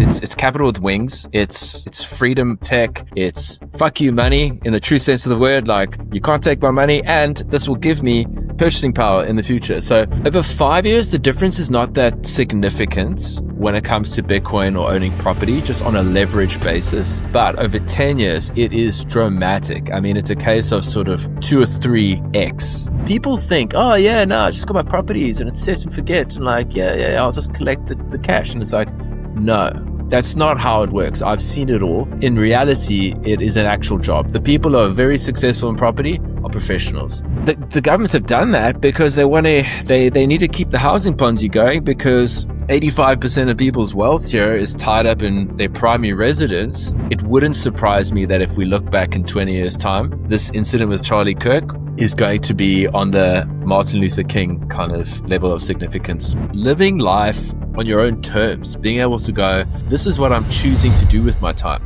It's capital with wings. It's freedom tech. It's fuck you money in the true sense of the word. Like, you can't take my money, and this will give me purchasing power in the future. So over 5 years, the difference is not that significant when it comes to Bitcoin or owning property, just on a leverage basis. But over 10 years, it is dramatic. I mean, it's a case of sort of 2 or 3x. People think, oh yeah, no, I just got my properties and it's set and forget. And like, yeah, I'll just collect the cash. And it's like, no, that's not how it works. I've seen it all. In reality, it is an actual job. The people who are very successful in property are professionals. The governments have done that because they need to keep the housing Ponzi going, because 85% of people's wealth here is tied up in their primary residence. It wouldn't surprise me that if we look back in 20 years' time, this incident with Charlie Kirk is going to be on the Martin Luther King kind of level of significance. Living life on your own terms, being able to go, this is what I'm choosing to do with my time.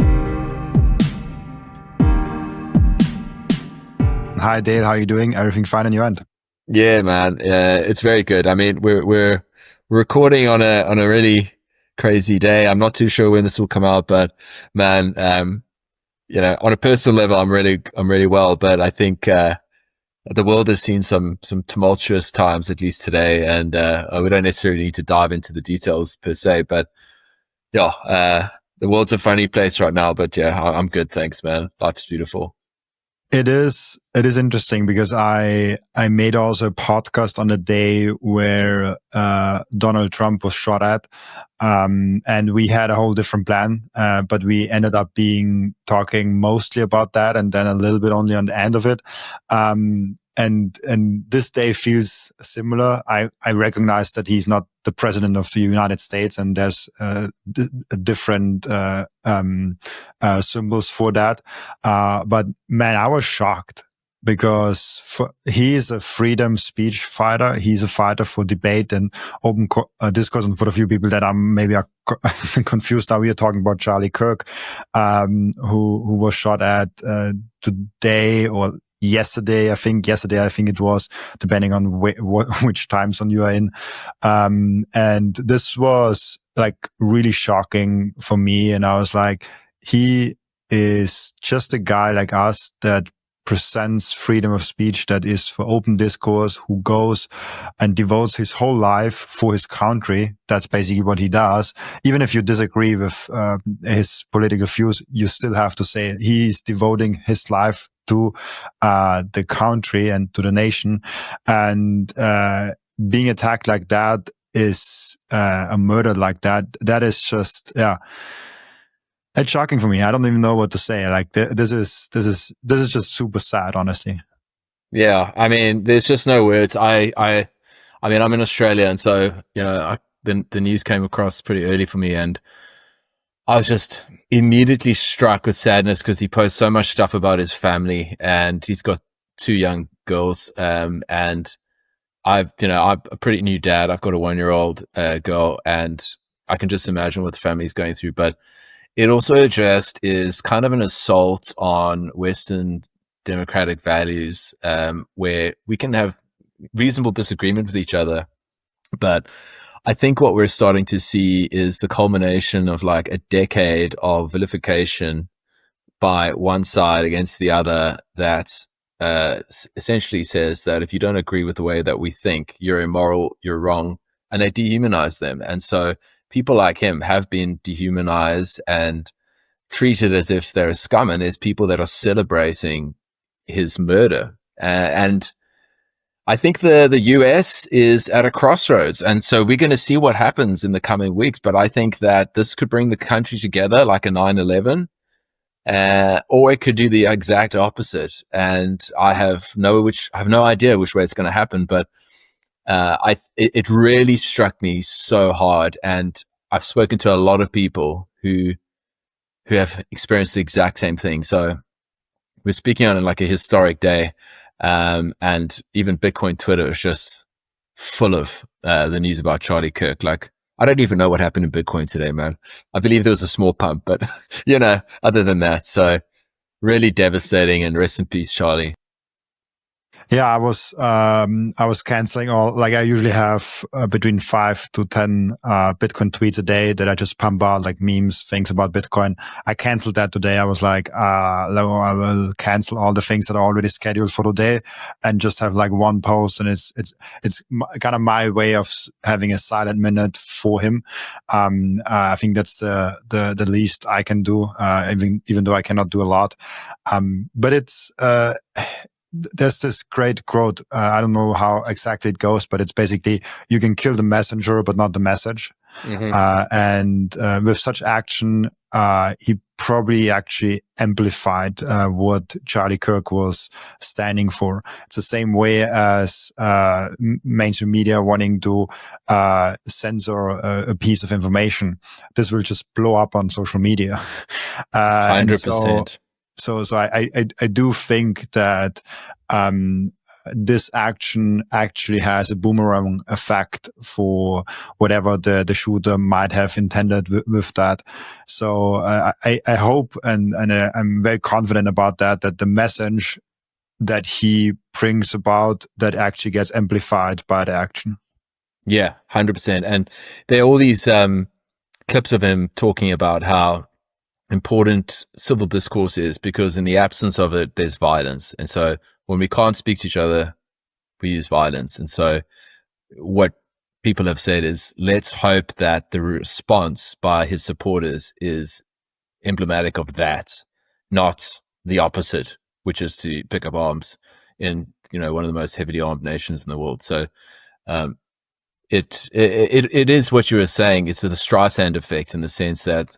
Hi Dale, how are you doing? Everything fine on your end? Yeah, man. It's very good. I mean, we're recording on a really crazy day. I'm not too sure when this will come out, but man, on a personal level, I'm really well. But I think the world has seen some tumultuous times, at least today, and we don't necessarily need to dive into the details per se. But yeah, the world's a funny place right now. But yeah, I'm good, thanks, man. Life's beautiful. It is interesting because I made also a podcast on the day where Donald Trump was shot at, and we had a whole different plan, but we ended up talking mostly about that, and then a little bit only on the end of it. And this day feels similar. I recognize that he's not the president of the United States, and there's different symbols for that. But man, I was shocked because he is a freedom speech fighter. He's a fighter for debate and open discourse. And for the few people that are confused now, we are talking about Charlie Kirk, who was shot at today or yesterday. I think it was, depending on which time zone you are in. And this was like really shocking for me. And I was like, he is just a guy like us that presents freedom of speech, that is for open discourse, who goes and devotes his whole life for his country. That's basically what he does. Even if you disagree with his political views, you still have to say he's devoting his life to the country and to the nation. And being attacked like that is a murder like that. That is just, yeah. It's shocking for me. I don't even know what to say. Like this is just super sad, honestly. Yeah, I mean, there's just no words. I mean, I'm in Australia, and so the news came across pretty early for me, and I was just immediately struck with sadness because he posts so much stuff about his family, and he's got 2 young girls, and I'm a pretty new dad. I've got a 1-year-old girl, and I can just imagine what the family's going through, but it also just is kind of an assault on Western democratic values, where we can have reasonable disagreement with each other. But I think what we're starting to see is the culmination of like a decade of vilification by one side against the other that essentially says that if you don't agree with the way that we think, you're immoral, you're wrong, and they dehumanize them. And so people like him have been dehumanized and treated as if they're scum, and there's people that are celebrating his murder. And I think the US is at a crossroads, and so we're going to see what happens in the coming weeks. But I think that this could bring the country together like a 9/11, or it could do the exact opposite. And I have no idea which way it's going to happen, but it really struck me so hard, and I've spoken to a lot of people who have experienced the exact same thing. So we're speaking on like a historic day, and even Bitcoin Twitter is just full of the news about Charlie Kirk. Like, I don't even know what happened in Bitcoin today, man. I believe there was a small pump, but other than that, so really devastating. And rest in peace, Charlie. Yeah, I was canceling all, like I usually have between 5 to 10 Bitcoin tweets a day that I just pump out, like memes, things about Bitcoin. I canceled that today. I was like, no, I will cancel all the things that are already scheduled for today and just have like one post. And it's kind of my way of having a silent minute for him. I think that's the least I can do, even though I cannot do a lot. But there's this great quote. I don't know how exactly it goes, but it's basically you can kill the messenger, but not the message. Mm-hmm. And with such action, he probably actually amplified what Charlie Kirk was standing for. It's the same way as mainstream media wanting to censor a piece of information. This will just blow up on social media. And 100%. so I do think that this action actually has a boomerang effect for whatever the shooter might have intended with that. So I hope and I'm very confident about that the message that he brings about that actually gets amplified by the action. Yeah, 100%. And there are all these clips of him talking about how important civil discourse is, because in the absence of it, there's violence. And so when we can't speak to each other, we use violence. And so what people have said is, let's hope that the response by his supporters is emblematic of that, not the opposite, which is to pick up arms in, one of the most heavily armed nations in the world. So it is what you were saying. It's the Streisand effect, in the sense that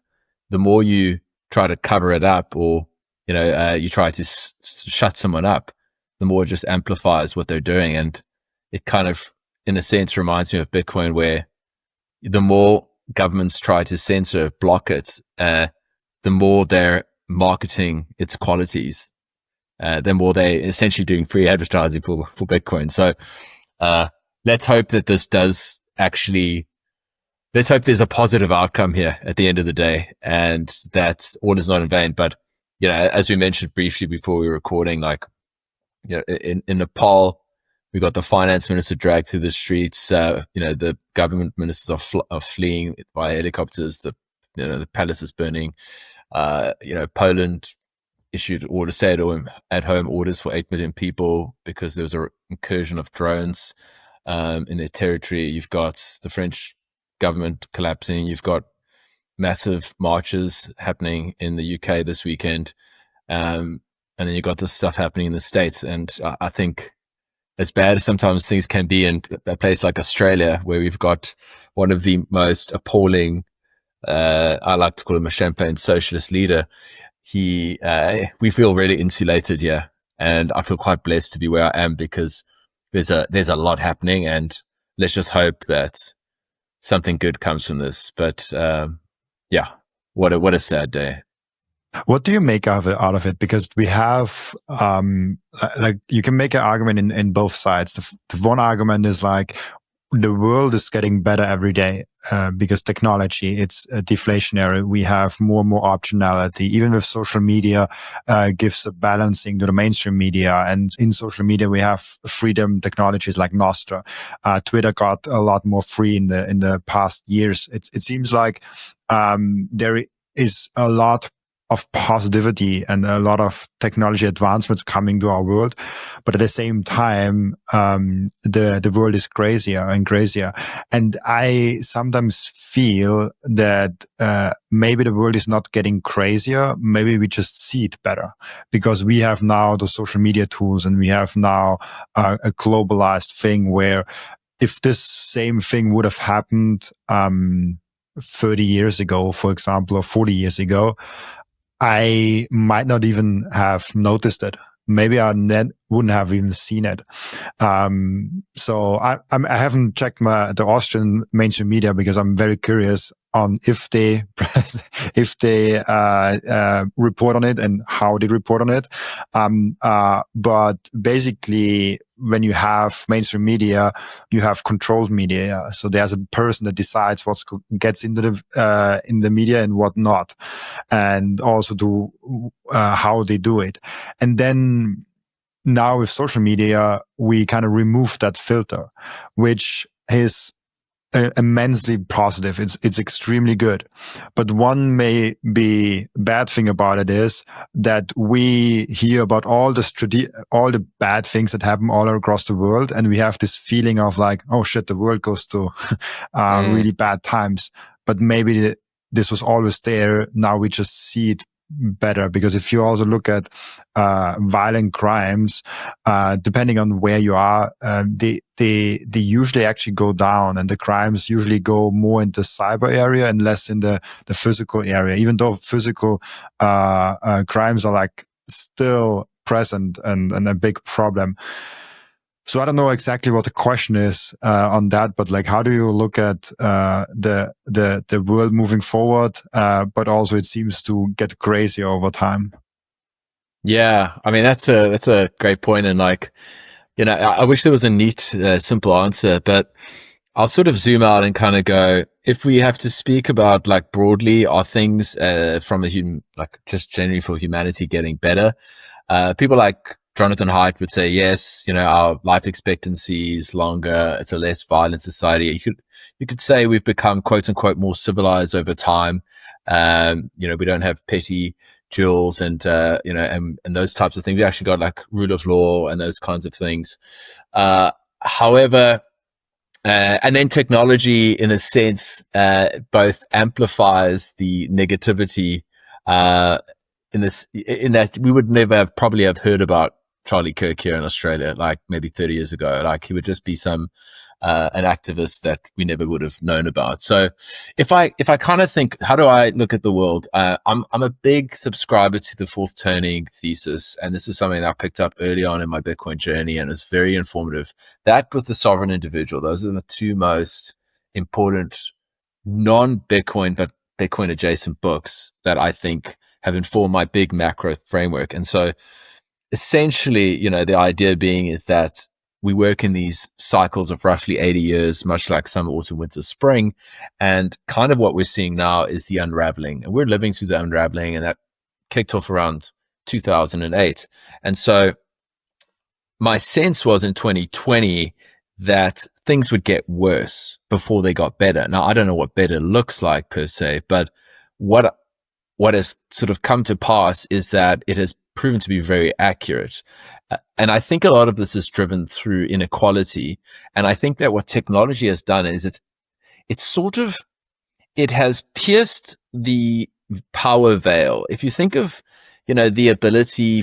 the more you try to cover it up, or you try to shut someone up, the more it just amplifies what they're doing. And it kind of, in a sense, reminds me of Bitcoin, where the more governments try to censor, block it, the more they're marketing its qualities, the more they're essentially doing free advertising for Bitcoin. So let's hope that this does actually, let's hope there's a positive outcome here at the end of the day, and that all is not in vain. But, as we mentioned briefly before we were recording, like, in Nepal, we got the finance minister dragged through the streets. The government ministers are fleeing via helicopters. The palace is burning. Poland issued orders, stay-at-home orders for 8 million people because there was an incursion of drones in their territory. You've got the French government collapsing. You've got massive marches happening in the UK this weekend. And then you got this stuff happening in the States. And I think, as bad as sometimes things can be in a place like Australia, where we've got one of the most appalling, I like to call him a champagne socialist leader, we feel really insulated here. And I feel quite blessed to be where I am, because there's a lot happening, and let's just hope that something good comes from this. But yeah, what a sad day. What do you make out of it? Because we have, like, you can make an argument in both sides. The one argument is like, the world is getting better every day because technology, it's deflationary. We have more and more optionality. Even with social media, gives a balancing to the mainstream media. And in social media, we have freedom technologies like Nostra. Twitter got a lot more free in the past years. It seems like there is a lot of positivity and a lot of technology advancements coming to our world. But at the same time, the world is crazier and crazier. And I sometimes feel that maybe the world is not getting crazier. Maybe we just see it better, because we have now the social media tools, and we have now a globalized thing where if this same thing would have happened 30 years ago, for example, or 40 years ago, I might not even have noticed it. Maybe I wouldn't have even seen it. So I haven't checked the Austrian mainstream media, because I'm very curious on if they report on it and how they report on it. But basically, when you have mainstream media, you have controlled media. So there's a person that decides what gets into in the media and what not, and also how they do it. And then now with social media, we kind of remove that filter, which is immensely positive. It's extremely good. But one may be bad thing about it is that we hear about all the bad things that happen all across the world, and we have this feeling of like, oh shit, the world goes to really bad times. But maybe this was always there. Now we just see it better, because if you also look at violent crimes, depending on where you are, they usually actually go down, and the crimes usually go more into cyber area and less in the physical area, even though physical crimes are like still present and a big problem. So I don't know exactly what the question is on that, but like, how do you look at the world moving forward? But also, it seems to get crazy over time. Yeah, I mean that's a great point, and like, you know, I wish there was a neat, simple answer, but I'll sort of zoom out and kind of go, if we have to speak about like broadly, are things from like just generally for humanity getting better? People like Jonathan Haidt would say, yes, you know, our life expectancy is longer. It's a less violent society. You could say we've become quote unquote more civilized over time. You know, we don't have petty duels and, you know, and those types of things. We actually got like rule of law and those kinds of things. However, and then technology, in a sense, both amplifies the negativity, in that we would never have probably have heard about Charlie Kirk here in Australia, like maybe 30 years ago. Like, he would just be some an activist that we never would have known about. So if I kind of think, how do I look at the world? I'm a big subscriber to the fourth turning thesis, and this is something that I picked up early on in my Bitcoin journey, and it's very informative. That with the sovereign individual, those are the two most important non-Bitcoin but Bitcoin adjacent books that I think have informed my big macro framework. And so essentially, you know, the idea being is that we work in these cycles of roughly 80 years, much like summer, autumn, winter, spring. And kind of what we're seeing now is the unraveling. And we're living through the unraveling, and that kicked off around 2008. And so my sense was in 2020 that things would get worse before they got better. Now, I don't know what better looks like per se, but what has sort of come to pass is that it has proven to be very accurate. And I think a lot of this is driven through inequality. And I think that what technology has done is it has pierced the power veil. If you think of, you know, the ability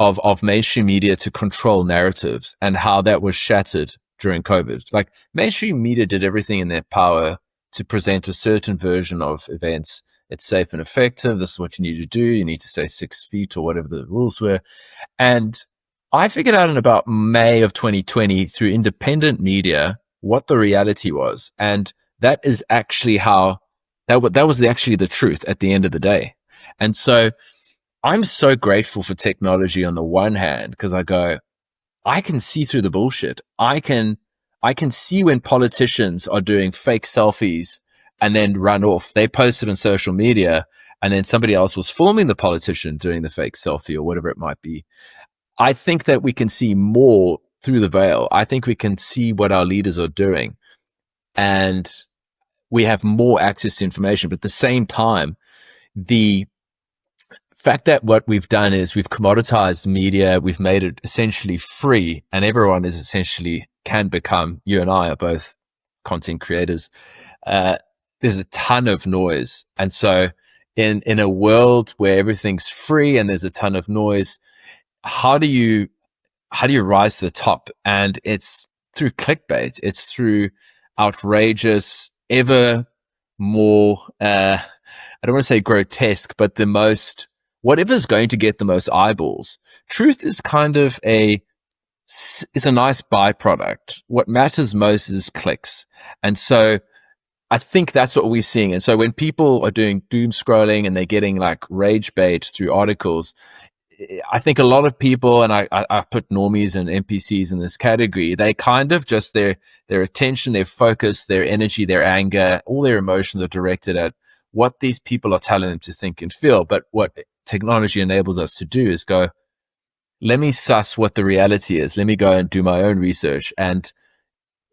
of mainstream media to control narratives and how that was shattered during COVID. Like, mainstream media did everything in their power to present a certain version of events. It's safe and effective. This is what you need to do. You need to stay 6 feet or whatever the rules were. And I figured out in about May of 2020 through independent media what the reality was. And that is actually how that was actually the truth at the end of the day. And so I'm so grateful for technology on the one hand, because I go, I can see through the bullshit. I can see when politicians are doing fake selfies and then run off. They post it on social media, and then somebody else was filming the politician doing the fake selfie or whatever it might be. I think that we can see more through the veil. I think we can see what our leaders are doing, and we have more access to information. But at the same time, the fact that what we've done is we've commoditized media, we've made it essentially free, and everyone is essentially can become, you and I are both content creators. There's a ton of noise. And so in a world where everything's free and there's a ton of noise, how do you rise to the top? And it's through clickbait. It's through outrageous, ever more, I don't want to say grotesque, but whatever's going to get the most eyeballs. Truth is kind of is a nice byproduct. What matters most is clicks. And so I think that's what we're seeing. And so when people are doing doom scrolling and they're getting like rage bait through articles, I think a lot of people, and I put normies and NPCs in this category, they kind of just their attention, their focus, their energy, their anger, all their emotions are directed at what these people are telling them to think and feel. But what technology enables us to do is go, let me suss what the reality is. Let me go and do my own research. And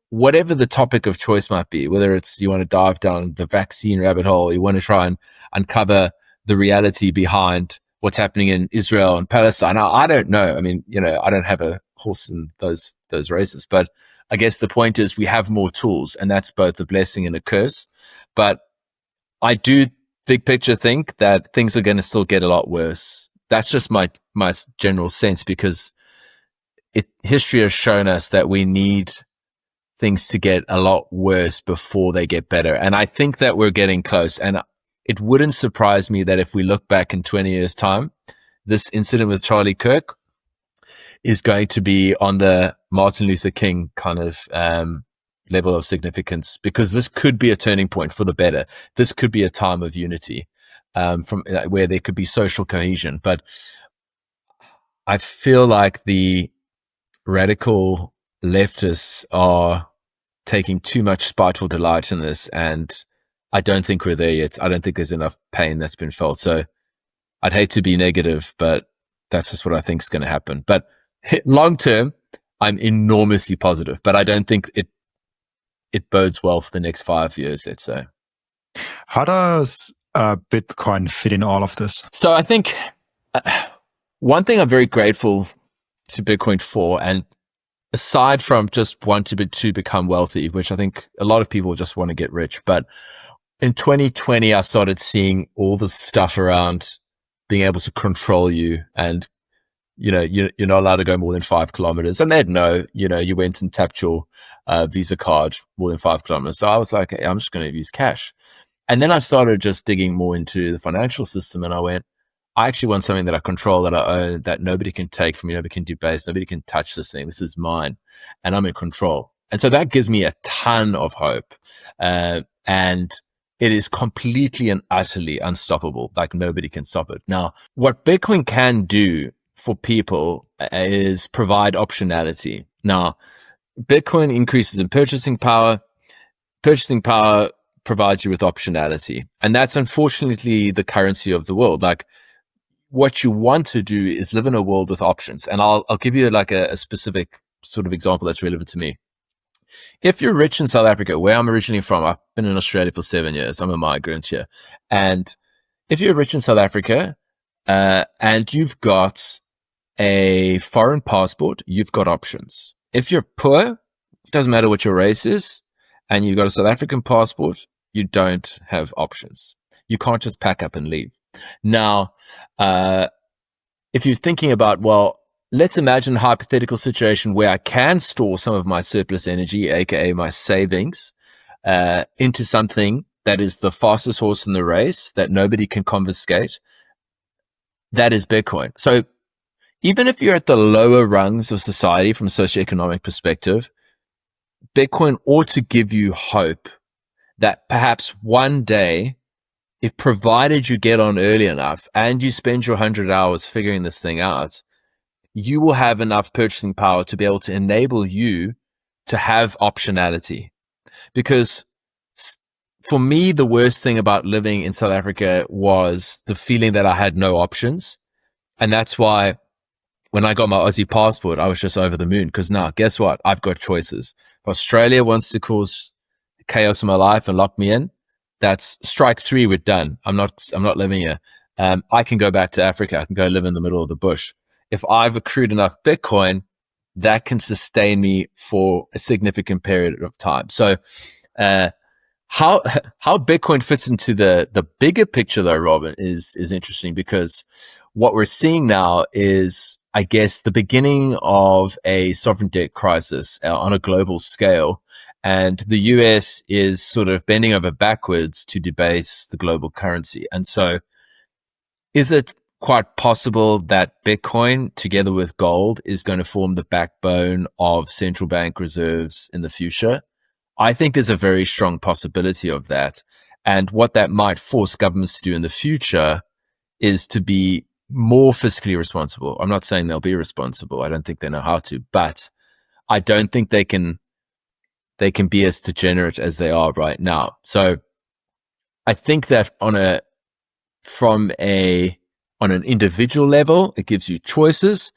whatever the topic of choice might be, whether it's you want to dive down the vaccine rabbit hole, you want to try and uncover the reality behind what's happening in Israel and Palestine. Now, I don't know. I mean, I don't have a horse in those races, but I guess the point is we have more tools, and that's both a blessing and a curse. But I do big picture think that things are going to still get a lot worse. That's just my general sense, because history has shown us that we need things to get a lot worse before they get better. And I think that we're getting close. And it wouldn't surprise me that if we look back in 20 years' time, this incident with Charlie Kirk is going to be on the Martin Luther King kind of level of significance, because this could be a turning point for the better. This could be a time of unity from where there could be social cohesion. But I feel like the radical leftists are taking too much spiteful delight in this, and I don't think we're there yet. I don't think there's enough pain that's been felt. So I'd hate to be negative, but that's just what I think is going to happen. But long term, I'm enormously positive, but I don't think it bodes well for the next 5 years, let's say. How does Bitcoin fit in all of this? So I think one thing I'm very grateful to Bitcoin for, and aside from just wanting to become wealthy, which I think a lot of people just want to get rich, but in 2020, I started seeing all the stuff around being able to control you, and you're not allowed to go more than 5 kilometers. And they'd know, you went and tapped your Visa card more than 5 kilometers. So I was like, hey, I'm just going to use cash. And then I started just digging more into the financial system, and I went, I actually want something that I control, that I own, that nobody can take from me, nobody can debase, nobody can touch this thing. This is mine, and I'm in control. And so that gives me a ton of hope. And it is completely and utterly unstoppable. Like, nobody can stop it. Now, what Bitcoin can do for people is provide optionality. Now, Bitcoin increases in purchasing power. Purchasing power provides you with optionality. And that's unfortunately the currency of the world. Like, what you want to do is live in a world with options. And I'll give you like a specific sort of example that's relevant to me. If you're rich in South Africa, where I'm originally from, I've been in Australia for 7 years. I'm a migrant here. And if you're rich in South Africa, and you've got a foreign passport, you've got options. If you're poor, it doesn't matter what your race is, and you've got a South African passport, you don't have options. You can't just pack up and leave. Now, if you're thinking about, well, let's imagine a hypothetical situation where I can store some of my surplus energy, aka my savings, into something that is the fastest horse in the race that nobody can confiscate. That is Bitcoin. So even if you're at the lower rungs of society from a socioeconomic perspective, Bitcoin ought to give you hope that perhaps one day, if provided you get on early enough and you spend your 100 hours figuring this thing out, you will have enough purchasing power to be able to enable you to have optionality. Because for me, the worst thing about living in South Africa was the feeling that I had no options. And that's why when I got my Aussie passport, I was just over the moon, because now, guess what? I've got choices. If Australia wants to cause chaos in my life and lock me in, that's strike 3. We're done. I'm not living here. I can go back to Africa. I can go live in the middle of the bush. If I've accrued enough Bitcoin, that can sustain me for a significant period of time. So, how Bitcoin fits into the bigger picture, though, Robin, is interesting, because what we're seeing now is, I guess, the beginning of a sovereign debt crisis on a global scale. And the US is sort of bending over backwards to debase the global currency. And so is it quite possible that Bitcoin, together with gold, is going to form the backbone of central bank reserves in the future? I think there's a very strong possibility of that. And what that might force governments to do in the future is to be more fiscally responsible. I'm not saying they'll be responsible. I don't think they know how to, but I don't think they can be as degenerate as they are right now. So I think that on an individual level, it gives you choices.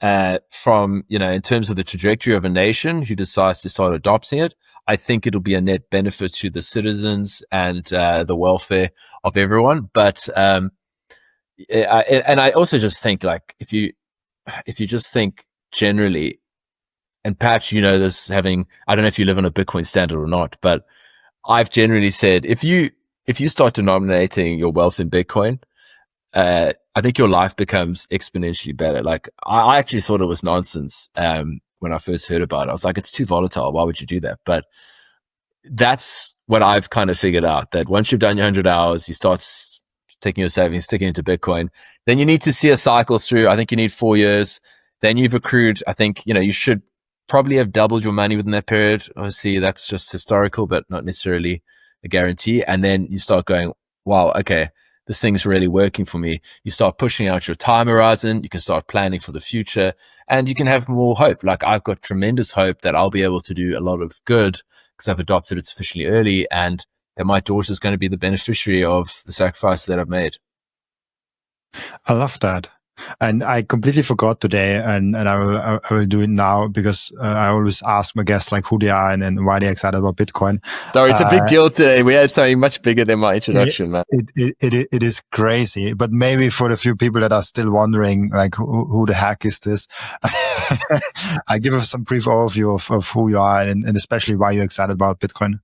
from, in terms of the trajectory of a nation who decides to start adopting it, I think it'll be a net benefit to the citizens and the welfare of everyone. But and I also just think, like, if you just think generally, and perhaps this, having, I don't know if you live on a Bitcoin standard or not, but I've generally said, if you start denominating your wealth in Bitcoin, I think your life becomes exponentially better. Like, I actually thought it was nonsense when I first heard about it. I was like, it's too volatile. Why would you do that? But that's what I've kind of figured out, that once you've done your 100 hours, you start taking your savings, sticking into Bitcoin. Then you need to see a cycle through. I think you need 4 years. Then you've accrued. I think, you should probably have doubled your money within that period. Obviously, that's just historical, but not necessarily a guarantee. And then you start going, wow, okay, this thing's really working for me. You start pushing out your time horizon. You can start planning for the future, and you can have more hope. Like, I've got tremendous hope that I'll be able to do a lot of good because I've adopted it sufficiently early, and that my daughter's going to be the beneficiary of the sacrifice that I've made. I love that. And I completely forgot today, and I will do it now, because I always ask my guests like who they are and why they're excited about Bitcoin. Sorry, it's a big deal today. We had something much bigger than my introduction, man. It is crazy, but maybe for the few people that are still wondering, like, who the heck is this? I give us some brief overview of who you are, and especially why you're excited about Bitcoin.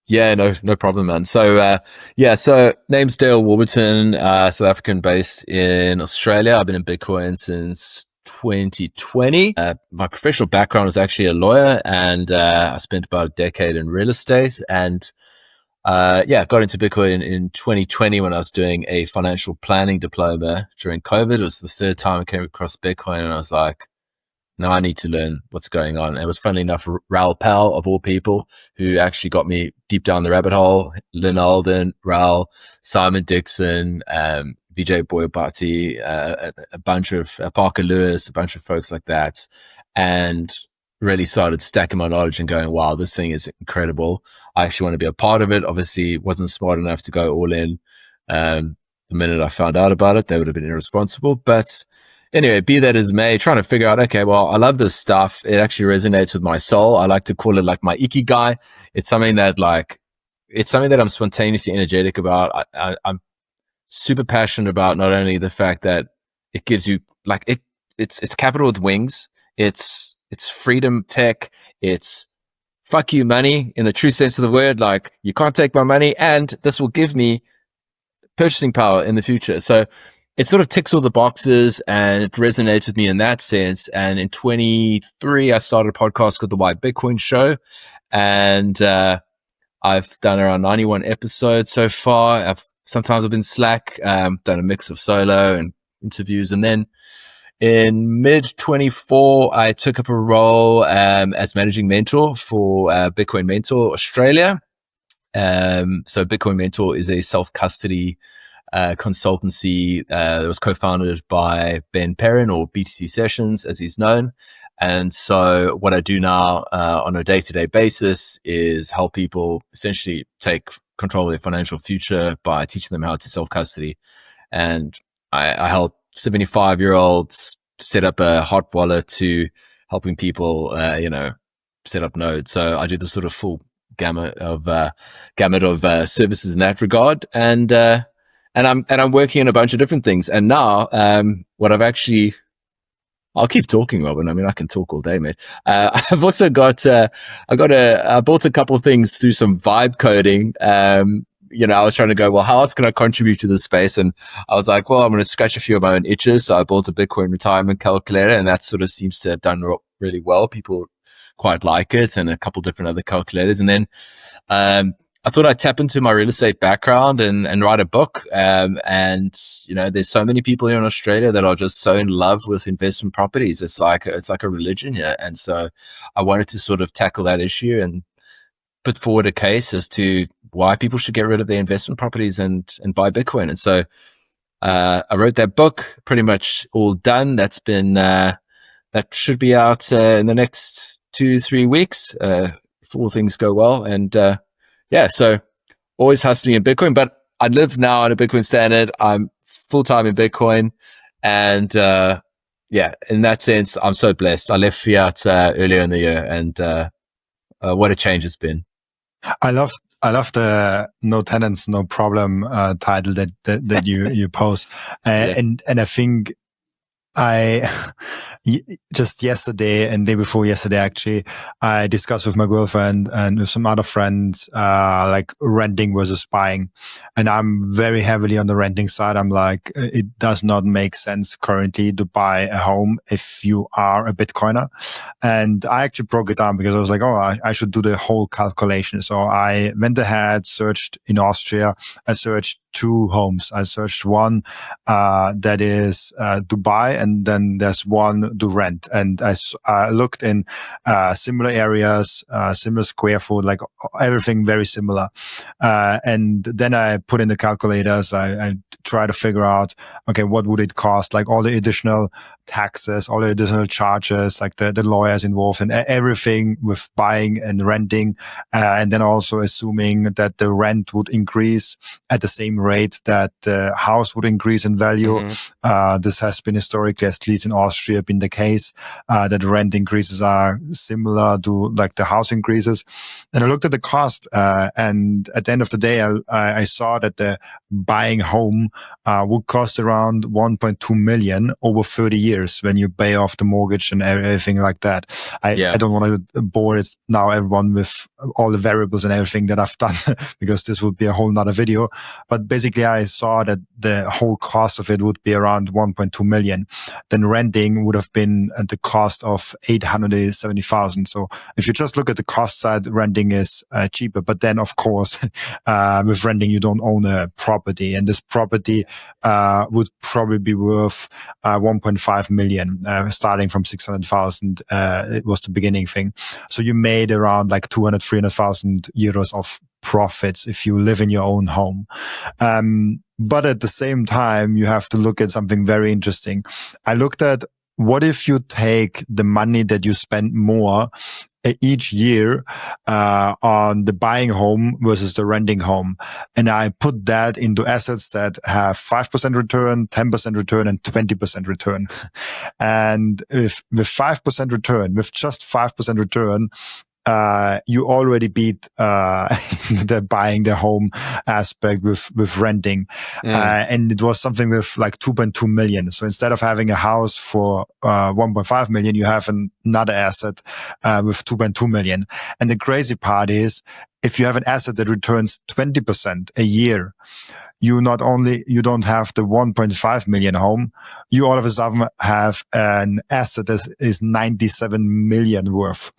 Yeah, no problem, man. So, so name's Dale Warburton, South African based in Australia. I've been in Bitcoin since 2020. My professional background is actually a lawyer, and I spent about a decade in real estate, and got into Bitcoin in 2020 when I was doing a financial planning diploma during COVID. It was the third time I came across Bitcoin, and I was like, now I need to learn what's going on. And it was, funnily enough, Raoul Pal, of all people, who actually got me deep down the rabbit hole. Lynn Alden, Raoul, Simon Dixon, Vijay Boyapati, a bunch of Parker Lewis, a bunch of folks like that, and really started stacking my knowledge and going, wow, this thing is incredible. I actually want to be a part of it. Obviously, wasn't smart enough to go all in. The minute I found out about it, they would have been irresponsible. But anyway, be that as may, trying to figure out, okay, well, I love this stuff. It actually resonates with my soul. I like to call it like my ikigai. It's something that I'm spontaneously energetic about. I'm super passionate about not only the fact that it gives you, like, it's capital with wings. It's freedom tech. It's fuck you money in the true sense of the word. Like, you can't take my money, and this will give me purchasing power in the future. So it sort of ticks all the boxes, and it resonates with me in that sense. And in 23, I started a podcast called The Why Bitcoin Show, and I've done around 91 episodes so far. Sometimes I've been Slack, done a mix of solo and interviews, and then in mid 24, I took up a role as managing mentor for Bitcoin Mentor Australia. So Bitcoin Mentor is a self-custody consultancy that was co-founded by Ben Perrin, or BTC Sessions as he's known. And so what I do now on a day-to-day basis is help people essentially take control of their financial future by teaching them how to self-custody. And I help 75-year-olds set up a hot wallet to helping people, set up nodes. So I do the sort of full gamut of services in that regard. And I'm working on a bunch of different things. And now, I'll keep talking, Robin. I mean, I can talk all day, mate. I've also got, I bought a couple of things through some vibe coding. I was trying to go, well, how else can I contribute to this space? And I was like, well, I'm going to scratch a few of my own itches. So I bought a Bitcoin retirement calculator, and that sort of seems to have done really well. People quite like it, and a couple different other calculators. And then, I thought I'd tap into my real estate background and write a book. There's so many people here in Australia that are just so in love with investment properties. It's like a religion here. And so I wanted to sort of tackle that issue and put forward a case as to why people should get rid of their investment properties and buy Bitcoin. And so I wrote that book, pretty much all done. That should be out in the next 2-3 weeks if all things go well. And so always hustling in Bitcoin, but I live now on a Bitcoin standard. I'm full-time in Bitcoin, and yeah, in that sense, I'm so blessed. I left Fiat earlier in the year, and what a change it's been. I love the no tenants, no problem title that you post, Yeah. and I think I just yesterday and day before yesterday, actually, I discussed with my girlfriend and with some other friends, like renting versus buying. And I'm very heavily on the renting side. I'm like, it does not make sense currently to buy a home if you are a Bitcoiner. And I actually broke it down because I was like, oh, I should do the whole calculation. So I went ahead, searched in Austria. I searched 2 homes. I searched one that is to buy, and then there's one to rent. And I looked in similar areas, similar square foot, like everything very similar. And then I put in the calculators. I try to figure out, okay, what would it cost? Like all the additional taxes, all the additional charges, like the lawyers involved, and everything with buying and renting. And then also assuming that the rent would increase at the same rate that the house would increase in value. Mm-hmm. This has been historically, at least in Austria, been the case, that rent increases are similar to like the house increases. And I looked at the cost, and at the end of the day, I saw that the buying home would cost around 1.2 million over 30 years when you pay off the mortgage and everything like that. I don't want to bore now everyone with all the variables and everything that I've done because this would be a whole nother video. But basically, I saw that the whole cost of it would be around 1.2 million. Then renting would have been at the cost of 870,000. So if you just look at the cost side, renting is cheaper. But then, of course, with renting, you don't own a property, and this property would probably be worth 1.5 million, starting from 600,000. It was the beginning thing. So you made around like 200, 300,000 euros of profits if you live in your own home. But at the same time, you have to look at something very interesting. I looked at, what if you take the money that you spend more each year on the buying home versus the renting home, and I put that into assets that have 5% return, 10% return, and 20% return. And with 5% return, with just 5% return, you already beat the buying the home aspect with renting. And it was something with like 2.2 million. So instead of having a house for 1.5 million, you have another asset with 2.2 million. And the crazy part is, if you have an asset that returns 20% a year, you don't have the 1.5 million home, you all of a sudden have an asset that is 97 million worth.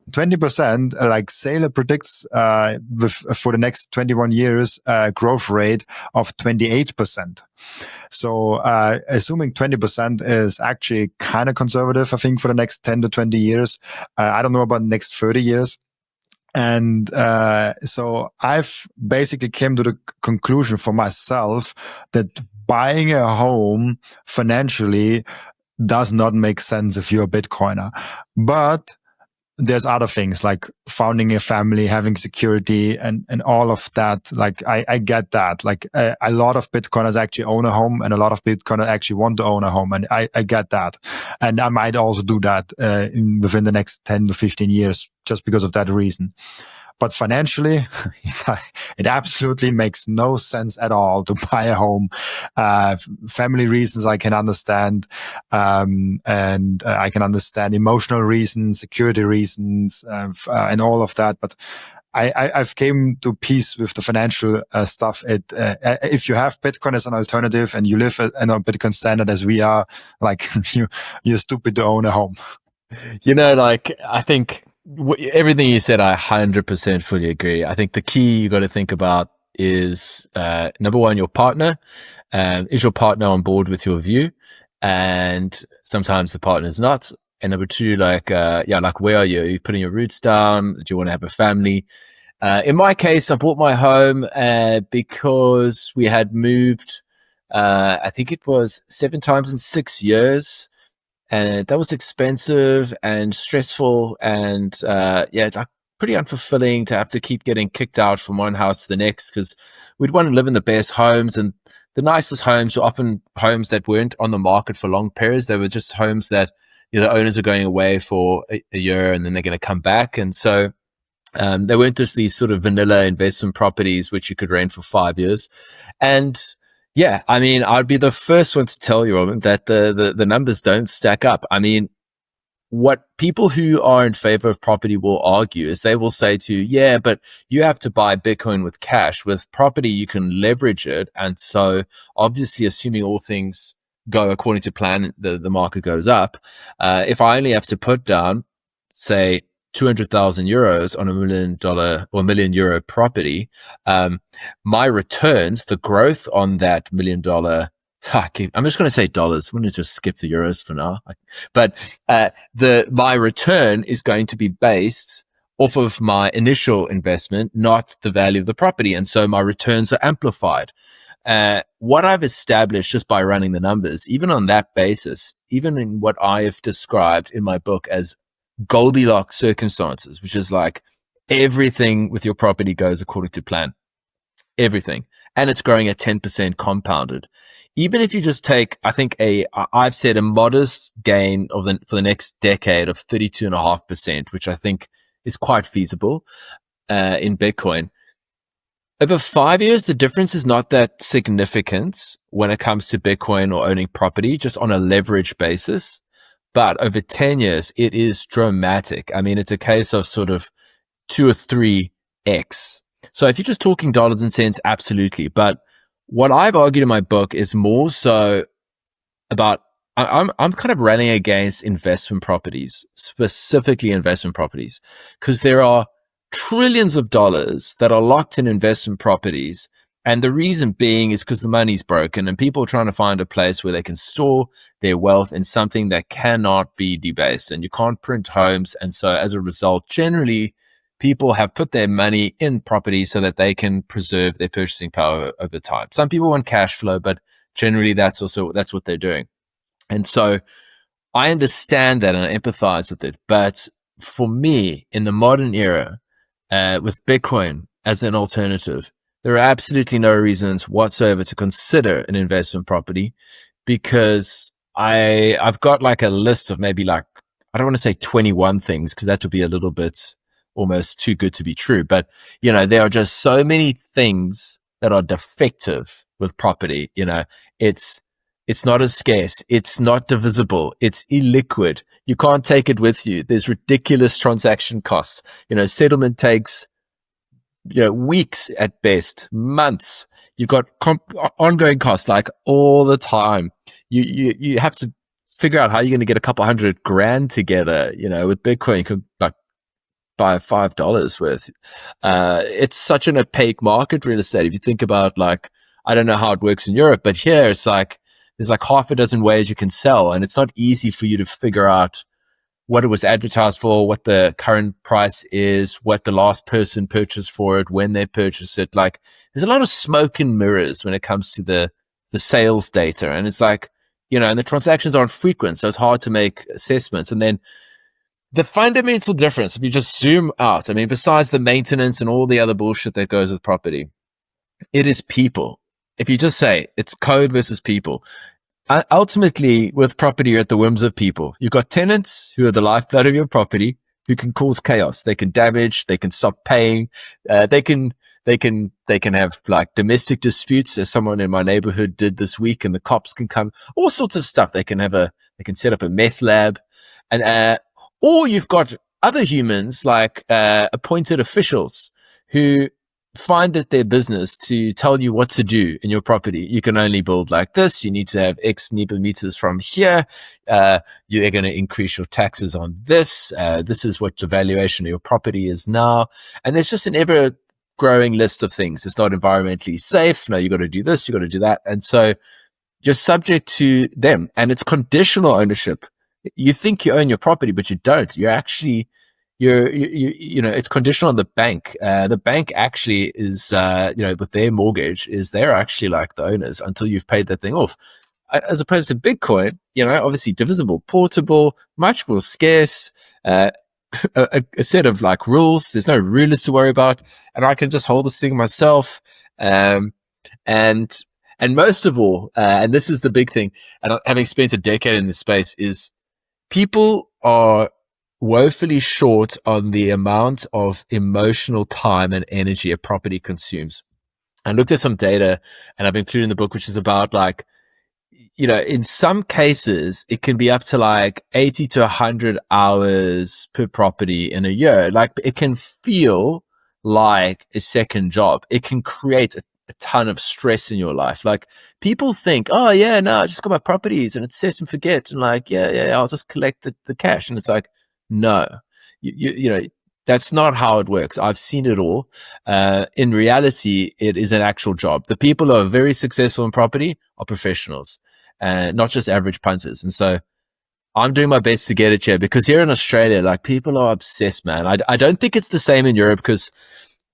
20%, like Saylor predicts for the next 21 years, growth rate of 28%. So assuming 20% is actually kind of conservative, I think, for the next 10 to 20 years. I don't know about the next 30 years. And so I've basically came to the conclusion for myself that buying a home financially does not make sense if you're a Bitcoiner. But there's other things like founding a family, having security, and all of that. Like I get that. Like a lot of Bitcoiners actually own a home, and a lot of Bitcoiners actually want to own a home, and I get that. And I might also do that within the next 10 to 15 years just because of that reason. But financially, it absolutely makes no sense at all to buy a home. Family reasons I can understand, and I can understand emotional reasons, security reasons, and all of that. But I've came to peace with the financial stuff. If you have Bitcoin as an alternative and you live in a Bitcoin standard as we are, like you're stupid to own a home. Like I think everything you said, I 100% fully agree. I think the key you got to think about is number one, your partner. Is your partner on board with your view? And sometimes the partner's not. And number two, like where are you? Are you putting your roots down? Do you want to have a family? In my case, I bought my home because we had moved. I think it was 7 times in 6 years. And that was expensive and stressful and, like pretty unfulfilling to have to keep getting kicked out from one house to the next because we'd want to live in the best homes. And the nicest homes were often homes that weren't on the market for long periods. They were just homes that, you know, the owners are going away for a year and then they're going to come back. And so they weren't just these sort of vanilla investment properties which you could rent for 5 years. And yeah, I mean, I'd be the first one to tell you, Robin, that the numbers don't stack up. I mean, what people who are in favor of property will argue is they will say to you, yeah, but you have to buy Bitcoin with cash. With property, you can leverage it. And so obviously, assuming all things go according to plan, the market goes up. If I only have to put down, say, 200,000 euros on $1 million or €1 million property, my returns, the growth on that $1 million, I'm just going to say dollars. I'm going to just skip the euros for now. But my return is going to be based off of my initial investment, not the value of the property. And so my returns are amplified. What I've established just by running the numbers, even on that basis, even in what I have described in my book as Goldilocks circumstances, which is like everything with your property goes according to plan, everything, and it's growing at 10% compounded. Even if you just take, I think I've said a modest gain for the next decade of 32.5%, which I think is quite feasible in Bitcoin. Over 5 years, the difference is not that significant when it comes to Bitcoin or owning property, just on a leverage basis. But over 10 years, it is dramatic. I mean, it's a case of sort of 2 or 3x. So if you're just talking dollars and cents, absolutely. But what I've argued in my book is more so about, I'm kind of rallying against investment properties, specifically investment properties, because there are trillions of dollars that are locked in investment properties. And the reason being is because the money's broken and people are trying to find a place where they can store their wealth in something that cannot be debased, and you can't print homes. And so as a result, generally, people have put their money in property so that they can preserve their purchasing power over time. Some people want cash flow, but generally that's what they're doing. And so I understand that and I empathize with it. But for me, in the modern era, with Bitcoin as an alternative, there are absolutely no reasons whatsoever to consider an investment property, because I've got like a list of maybe like, I don't want to say 21 things because that would be a little bit almost too good to be true. But, you know, there are just so many things that are defective with property. You know, it's not as scarce. It's not divisible. It's illiquid. You can't take it with you. There's ridiculous transaction costs. You know, settlement takes, you know, weeks at best, months. You've got ongoing costs like all the time. You have to figure out how you're going to get a couple $100,000 together. You know, with Bitcoin, you could like buy $5 worth. It's such an opaque market, real estate. If you think about, like, I don't know how it works in Europe, but here it's like there's like half a dozen ways you can sell, and it's not easy for you to figure out what it was advertised for, what the current price is, what the last person purchased for it, when they purchased it. Like, there's a lot of smoke and mirrors when it comes to the sales data. And it's like, you know, and the transactions aren't frequent, so it's hard to make assessments. And then the fundamental difference, if you just zoom out, I mean, besides the maintenance and all the other bullshit that goes with property, it is people. If you just say it's code versus people, ultimately with property, you're at the whims of people. You've got tenants who are the lifeblood of your property, who can cause chaos. They can damage, they can stop paying, they can have like domestic disputes, as someone in my neighborhood did this week, and the cops can come, all sorts of stuff. They can set up a meth lab, and or you've got other humans like appointed officials who find it their business to tell you what to do in your property. You can only build like this. You need to have X NEPA meters from here. You're going to increase your taxes on this. This is what the valuation of your property is now. And there's just an ever growing list of things. It's not environmentally safe. No, you got to do this. You got to do that. And so you're subject to them, and it's conditional ownership. You think you own your property, but you don't. You're actually, you know, it's conditional on the bank. The bank actually is, you know, with their mortgage, is they're actually like the owners until you've paid that thing off. As opposed to Bitcoin, you know, obviously divisible, portable, much more scarce, a set of like rules. There's no rulers to worry about, and I can just hold this thing myself. And And most of all, and this is the big thing, and having spent a decade in this space, is people are woefully short on the amount of emotional time and energy a property consumes. I looked at some data, and I've included in the book, which is about like, in some cases, it can be up to like 80 to 100 hours per property in a year. Like, it can feel like a second job. It can create a ton of stress in your life. Like, people think, oh yeah, no, I just got my properties and it's set and forget. And like, yeah, I'll just collect the cash. And it's like, no, that's not how it works. I've seen it all. In reality, it is an actual job. The people who are very successful in property are professionals, not just average punters. And so I'm doing my best to get it here, because here in Australia, like, people are obsessed, man. I don't think it's the same in Europe, because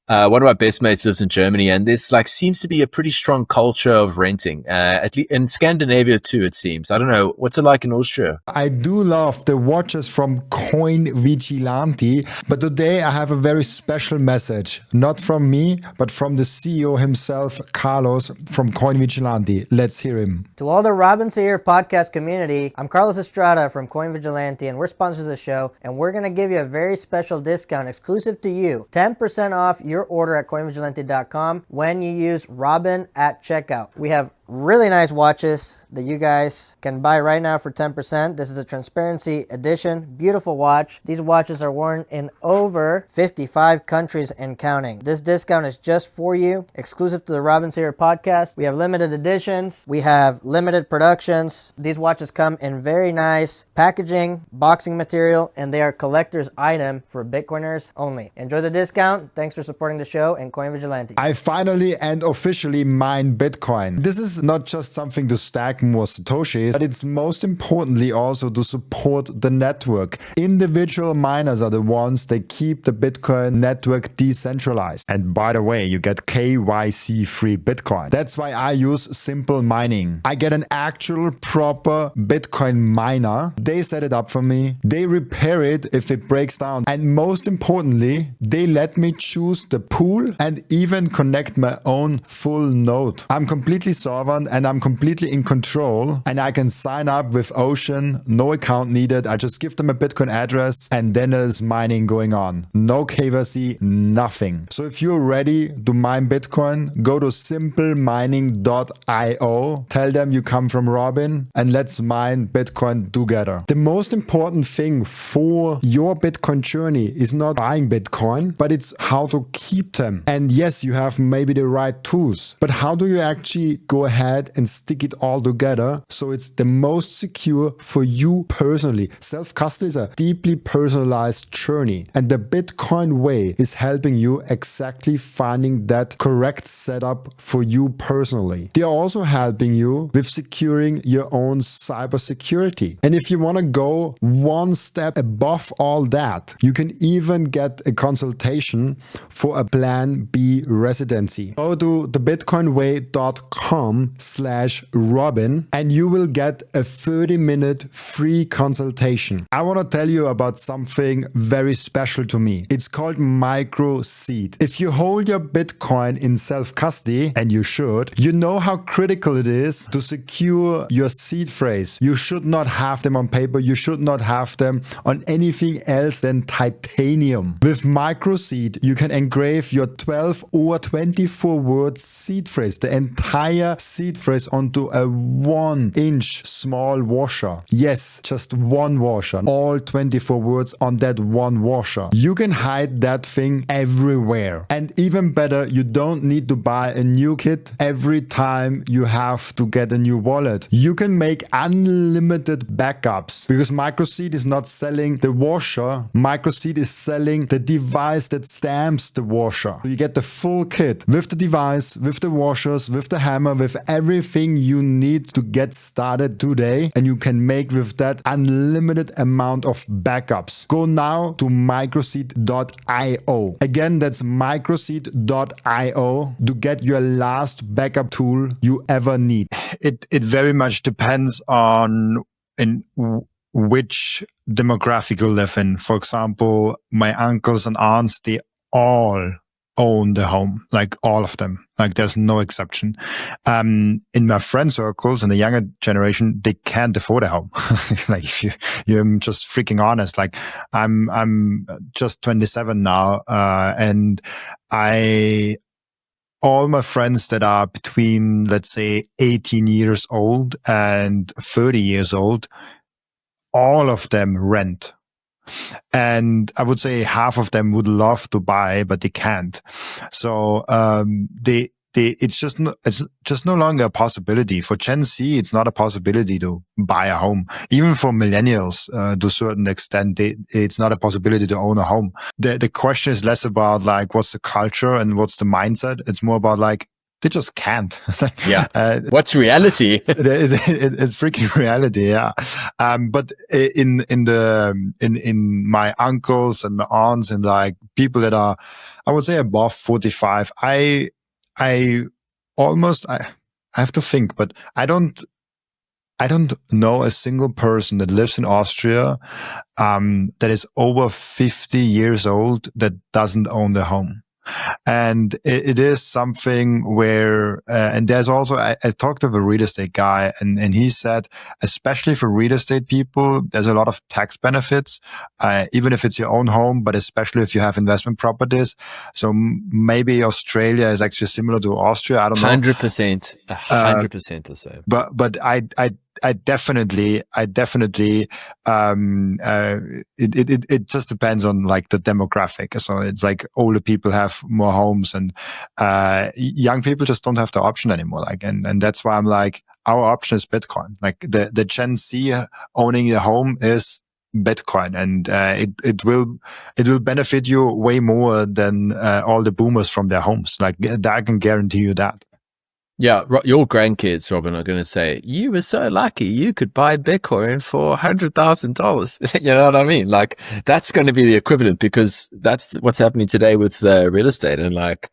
one of my best mates lives in Germany, and there's like seems to be a pretty strong culture of renting, at least in Scandinavia too, it seems. I don't know. What's it like in Austria? I do love the watches from Coin Vigilante, but today I have a very special message, not from me, but from the CEO himself, Carlos from Coin Vigilante. Let's hear him. To all the Robin Seyr podcast community, I'm Carlos Estrada from Coin Vigilante, and we're sponsors of the show, and we're going to give you a very special discount exclusive to you. 10% off your order at coinvigilante.com when you use Robin at checkout. We have really nice watches that you guys can buy right now for 10%. This is a transparency edition, beautiful watch. These watches are worn in over 55 countries and counting. This discount is just for you, exclusive to the Robin Seyr podcast. We have limited editions. We have limited productions. These watches come in very nice packaging, boxing material, and they are collector's item for Bitcoiners only. Enjoy the discount. Thanks for supporting the show and Coin Vigilante. I finally and officially mine Bitcoin. This is not just something to stack more Satoshis, but it's most importantly also to support the network. Individual miners are the ones that keep the Bitcoin network decentralized. And by the way, you get KYC free Bitcoin. That's why I use Simple Mining. I get an actual proper Bitcoin miner. They set it up for me. They repair it if it breaks down. And most importantly, they let me choose the pool and even connect my own full node. I'm completely sovereign and I'm completely in control, and I can sign up with Ocean, no account needed. I just give them a Bitcoin address and then there's mining going on. No KYC, nothing. So if you're ready to mine Bitcoin, go to simplemining.io, tell them you come from Robin, and let's mine Bitcoin together. The most important thing for your Bitcoin journey is not buying Bitcoin, but it's how to keep them. And yes, you have maybe the right tools, but how do you actually go ahead and stick it all together so it's the most secure for you personally? Self-custody is a deeply personalized journey, and the Bitcoin way is helping you exactly finding that correct setup for you personally. They are also helping you with securing your own cybersecurity. And if you want to go one step above all that, you can even get a consultation for a Plan B residency. Go to thebitcoinway.com/Robin and you will get a 30-minute free consultation. I want to tell you about something very special to me. It's called Microseed. If you hold your Bitcoin in self-custody, and you should, you know how critical it is to secure your seed phrase. You should not have them on paper. You should not have them on anything else than titanium. With Microseed, you can engrave your 12 or 24 word seed phrase, the entire seed phrase, onto a 1-inch small washer. Yes, just one washer. All 24 words on that one washer. You can hide that thing everywhere. And even better, you don't need to buy a new kit every time you have to get a new wallet. You can make unlimited backups because Microseed is not selling the washer. Microseed is selling the device that stamps the washer. So you get the full kit with the device, with the washers, with the hammer, with everything you need to get started today, and you can make with that unlimited amount of backups. Go now to microseed.io. Again, that's microseed.io to get your last backup tool you ever need. It very much depends on in which demographic you live in. For example, my uncles and aunts, they all own the home, like all of them. Like there's no exception. In my friend circles and the younger generation, they can't afford a home. Like if you're just freaking honest, like I'm just 27 now, and all my friends that are between, let's say, 18 years old and 30 years old, all of them rent. And I would say half of them would love to buy, but they can't. So it's just no longer a possibility for Gen Z. It's not a possibility to buy a home. Even for millennials, to a certain extent, it's not a possibility to own a home. The question is less about like what's the culture and what's the mindset. It's more about like they just can't. Yeah. What's reality? It's freaking reality. Yeah. But in my uncles and my aunts and like people that are, I would say above 45, I have to think, but I don't know a single person that lives in Austria, that is over 50 years old that doesn't own their home. And it is something where, and there's also, I talked to a real estate guy and he said, especially for real estate people, there's a lot of tax benefits, even if it's your own home, but especially if you have investment properties. So maybe Australia is actually similar to Austria. I don't know. 100%, 100% the same. But I definitely, it just depends on like the demographic. So it's like older people have more homes and, young people just don't have the option anymore. Like, and that's why I'm like, our option is Bitcoin. Like the Gen Z owning a home is Bitcoin, and, it will benefit you way more than, all the boomers from their homes. Like I can guarantee you that. Yeah, your grandkids, Robin, are going to say, you were so lucky you could buy Bitcoin for $100,000. You know what I mean? Like, that's going to be the equivalent, because that's what's happening today with real estate. And like,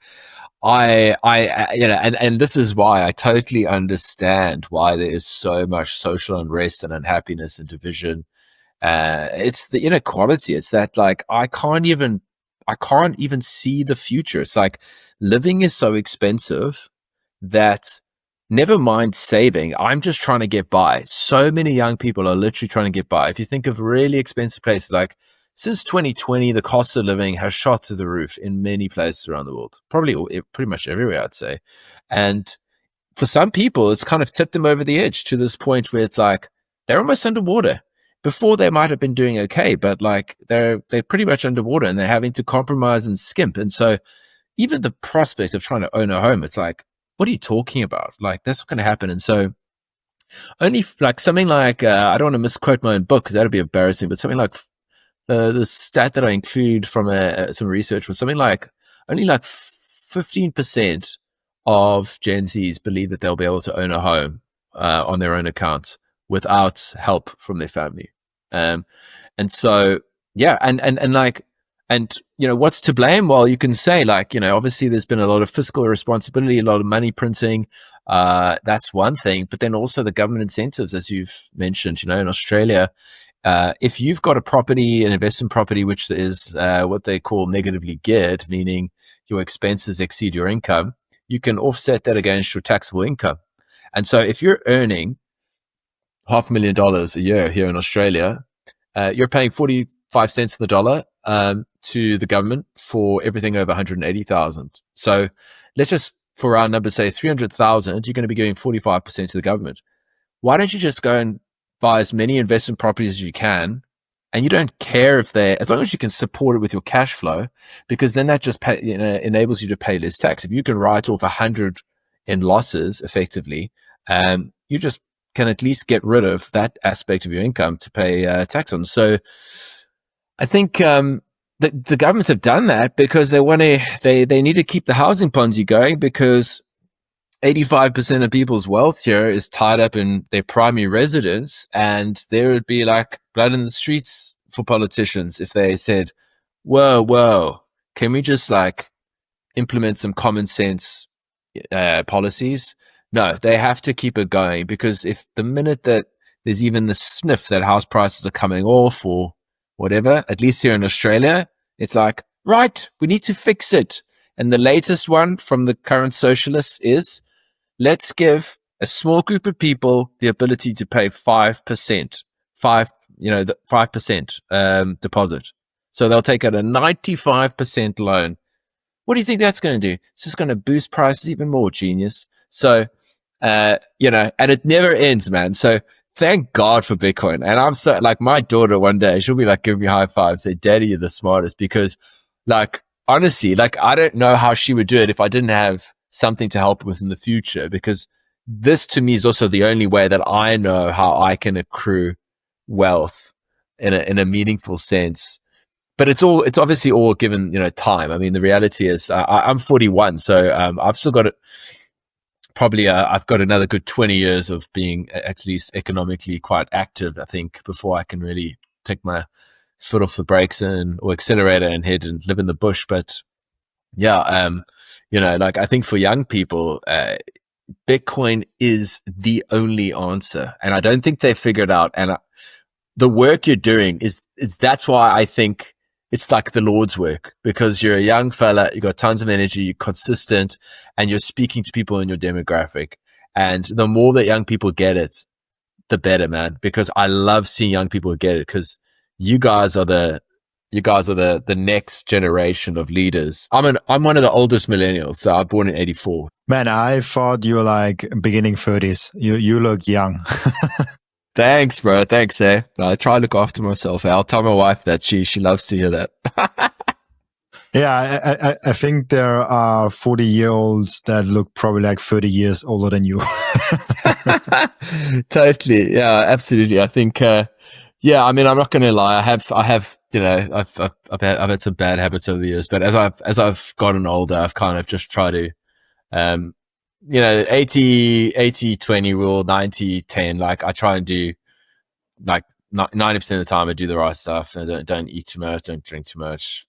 and this is why I totally understand why there is so much social unrest and unhappiness and division. It's the inequality. It's that like, I can't even see the future. It's like living is so expensive that never mind saving, I'm just trying to get by. So many young people are literally trying to get by. If you think of really expensive places, like since 2020, the cost of living has shot through the roof in many places around the world, probably pretty much everywhere, I'd say. And for some people, it's kind of tipped them over the edge to this point where it's like they're almost underwater. Before they might have been doing okay, but like they're pretty much underwater and they're having to compromise and skimp. And so even the prospect of trying to own a home, it's like, what are you talking about? Like, that's not going to happen. And so only like something like, I don't want to misquote my own book because that'd be embarrassing, but something like the stat that I include from some research was something like only like 15% of Gen Zs believe that they'll be able to own a home on their own account without help from their family. And so, yeah, and like, and, what's to blame? Well, you can say like, obviously there's been a lot of fiscal irresponsibility, a lot of money printing. That's one thing. But then also the government incentives, as you've mentioned, in Australia, if you've got a property, an investment property, which is what they call negatively geared, meaning your expenses exceed your income, you can offset that against your taxable income. And so if you're earning $500,000 a year here in Australia, you're paying 45 cents on the dollar to the government for everything over 180,000. So let's just, for our number, say 300,000, you're going to be giving 45% to the government. Why don't you just go and buy as many investment properties as you can, and you don't care if as long as you can support it with your cash flow, because then that just enables you to pay less tax. If you can write off 100 in losses effectively, you just can at least get rid of that aspect of your income to pay tax on. So I think the governments have done that because they need to keep the housing Ponzi going, because 85% of people's wealth here is tied up in their primary residence, and there would be like blood in the streets for politicians if they said, whoa, can we just like implement some common sense policies? No, they have to keep it going, because if the minute that there's even the sniff that house prices are coming off or whatever, at least here in Australia, it's like, right, we need to fix it. And the latest one from the current socialists is, let's give a small group of people the ability to pay 5%, 5% deposit. So they'll take out a 95% loan. What do you think that's going to do? It's just going to boost prices even more, genius. So, and it never ends, man. So thank God for Bitcoin. And I'm so, like, my daughter one day, she'll be like, give me high fives, say, Daddy, you're the smartest. Because, like, honestly, like, I don't know how she would do it if I didn't have something to help with in the future. Because this to me is also the only way that I know how I can accrue wealth in a meaningful sense. But it's obviously all given, time. I mean, the reality is I'm 41, so I've still got it. Probably I've got another good 20 years of being at least economically quite active, I think, before I can really take my foot off the brakes or accelerator and head and live in the bush. But yeah, like, I think for young people, Bitcoin is the only answer, and I don't think they figured out. And the work you're doing is that's why I think it's like the Lord's work, because you're a young fella, you got tons of energy, you're consistent, and you're speaking to people in your demographic. And the more that young people get it, the better, man. Because I love seeing young people get it, because you guys are the next generation of leaders. I'm one of the oldest millennials, so I'm born in 84. Man, I thought you were like beginning 30s. You look young. Thanks, bro. Thanks, eh? I try to look after myself. I'll tell my wife that she loves to hear that. Yeah, I think there are 40-year-olds that look probably like 30 years older than you. Totally. Yeah, absolutely. I think, I mean, I'm not going to lie. I've had some bad habits over the years, but as I've gotten older, I've kind of just tried to, 80-20 rule, 90-10. Like, I try and do, like, 90% of the time I do the right stuff. I don't eat too much, don't drink too much,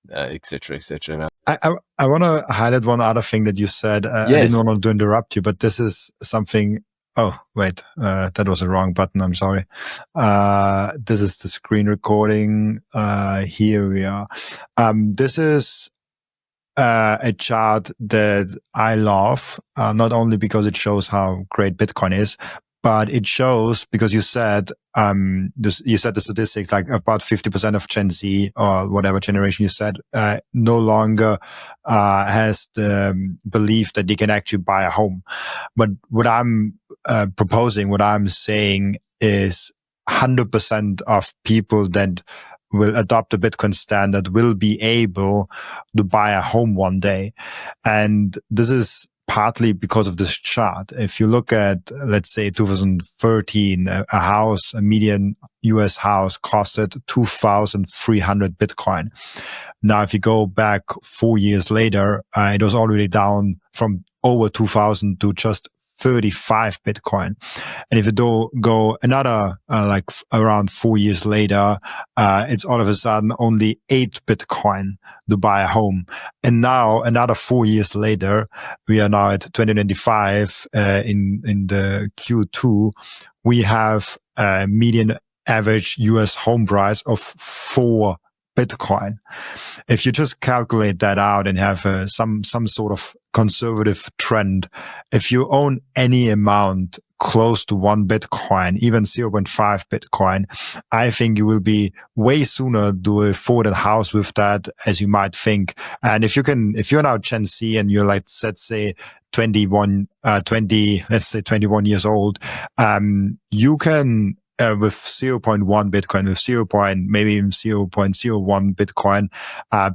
et cetera, et cetera. I want to highlight one other thing that you said. Yes. I didn't want to interrupt you, but this is something. Oh, wait, that was a wrong button. I'm sorry. This is the screen recording. Here we are. This is a chart that I love, not only because it shows how great Bitcoin is, but it shows, because you said the statistics, like about 50% of Gen Z or whatever generation you said, no longer has the belief that they can actually buy a home. But what I'm proposing, what I'm saying is 100% of people that will adopt the Bitcoin standard will be able to buy a home one day. And this is partly because of this chart. If you look at, let's say, 2013, a median US house costed 2,300 Bitcoin. Now, if you go back 4 years later, it was already down from over 2,000 to just 35 Bitcoin. And if you go another, around 4 years later, it's all of a sudden only 8 Bitcoin to buy a home. And now another 4 years later, we are now at 2025, in the Q2, we have a median average US home price of 4 Bitcoin. If you just calculate that out and have some sort of conservative trend, if you own any amount close to 1 Bitcoin, even 0.5 Bitcoin, I think you will be way sooner to afford a house with that as you might think. And if you're now Gen Z and you're like, let's say 21 years old, you can, with 0.1 Bitcoin, with maybe even 0.01 Bitcoin,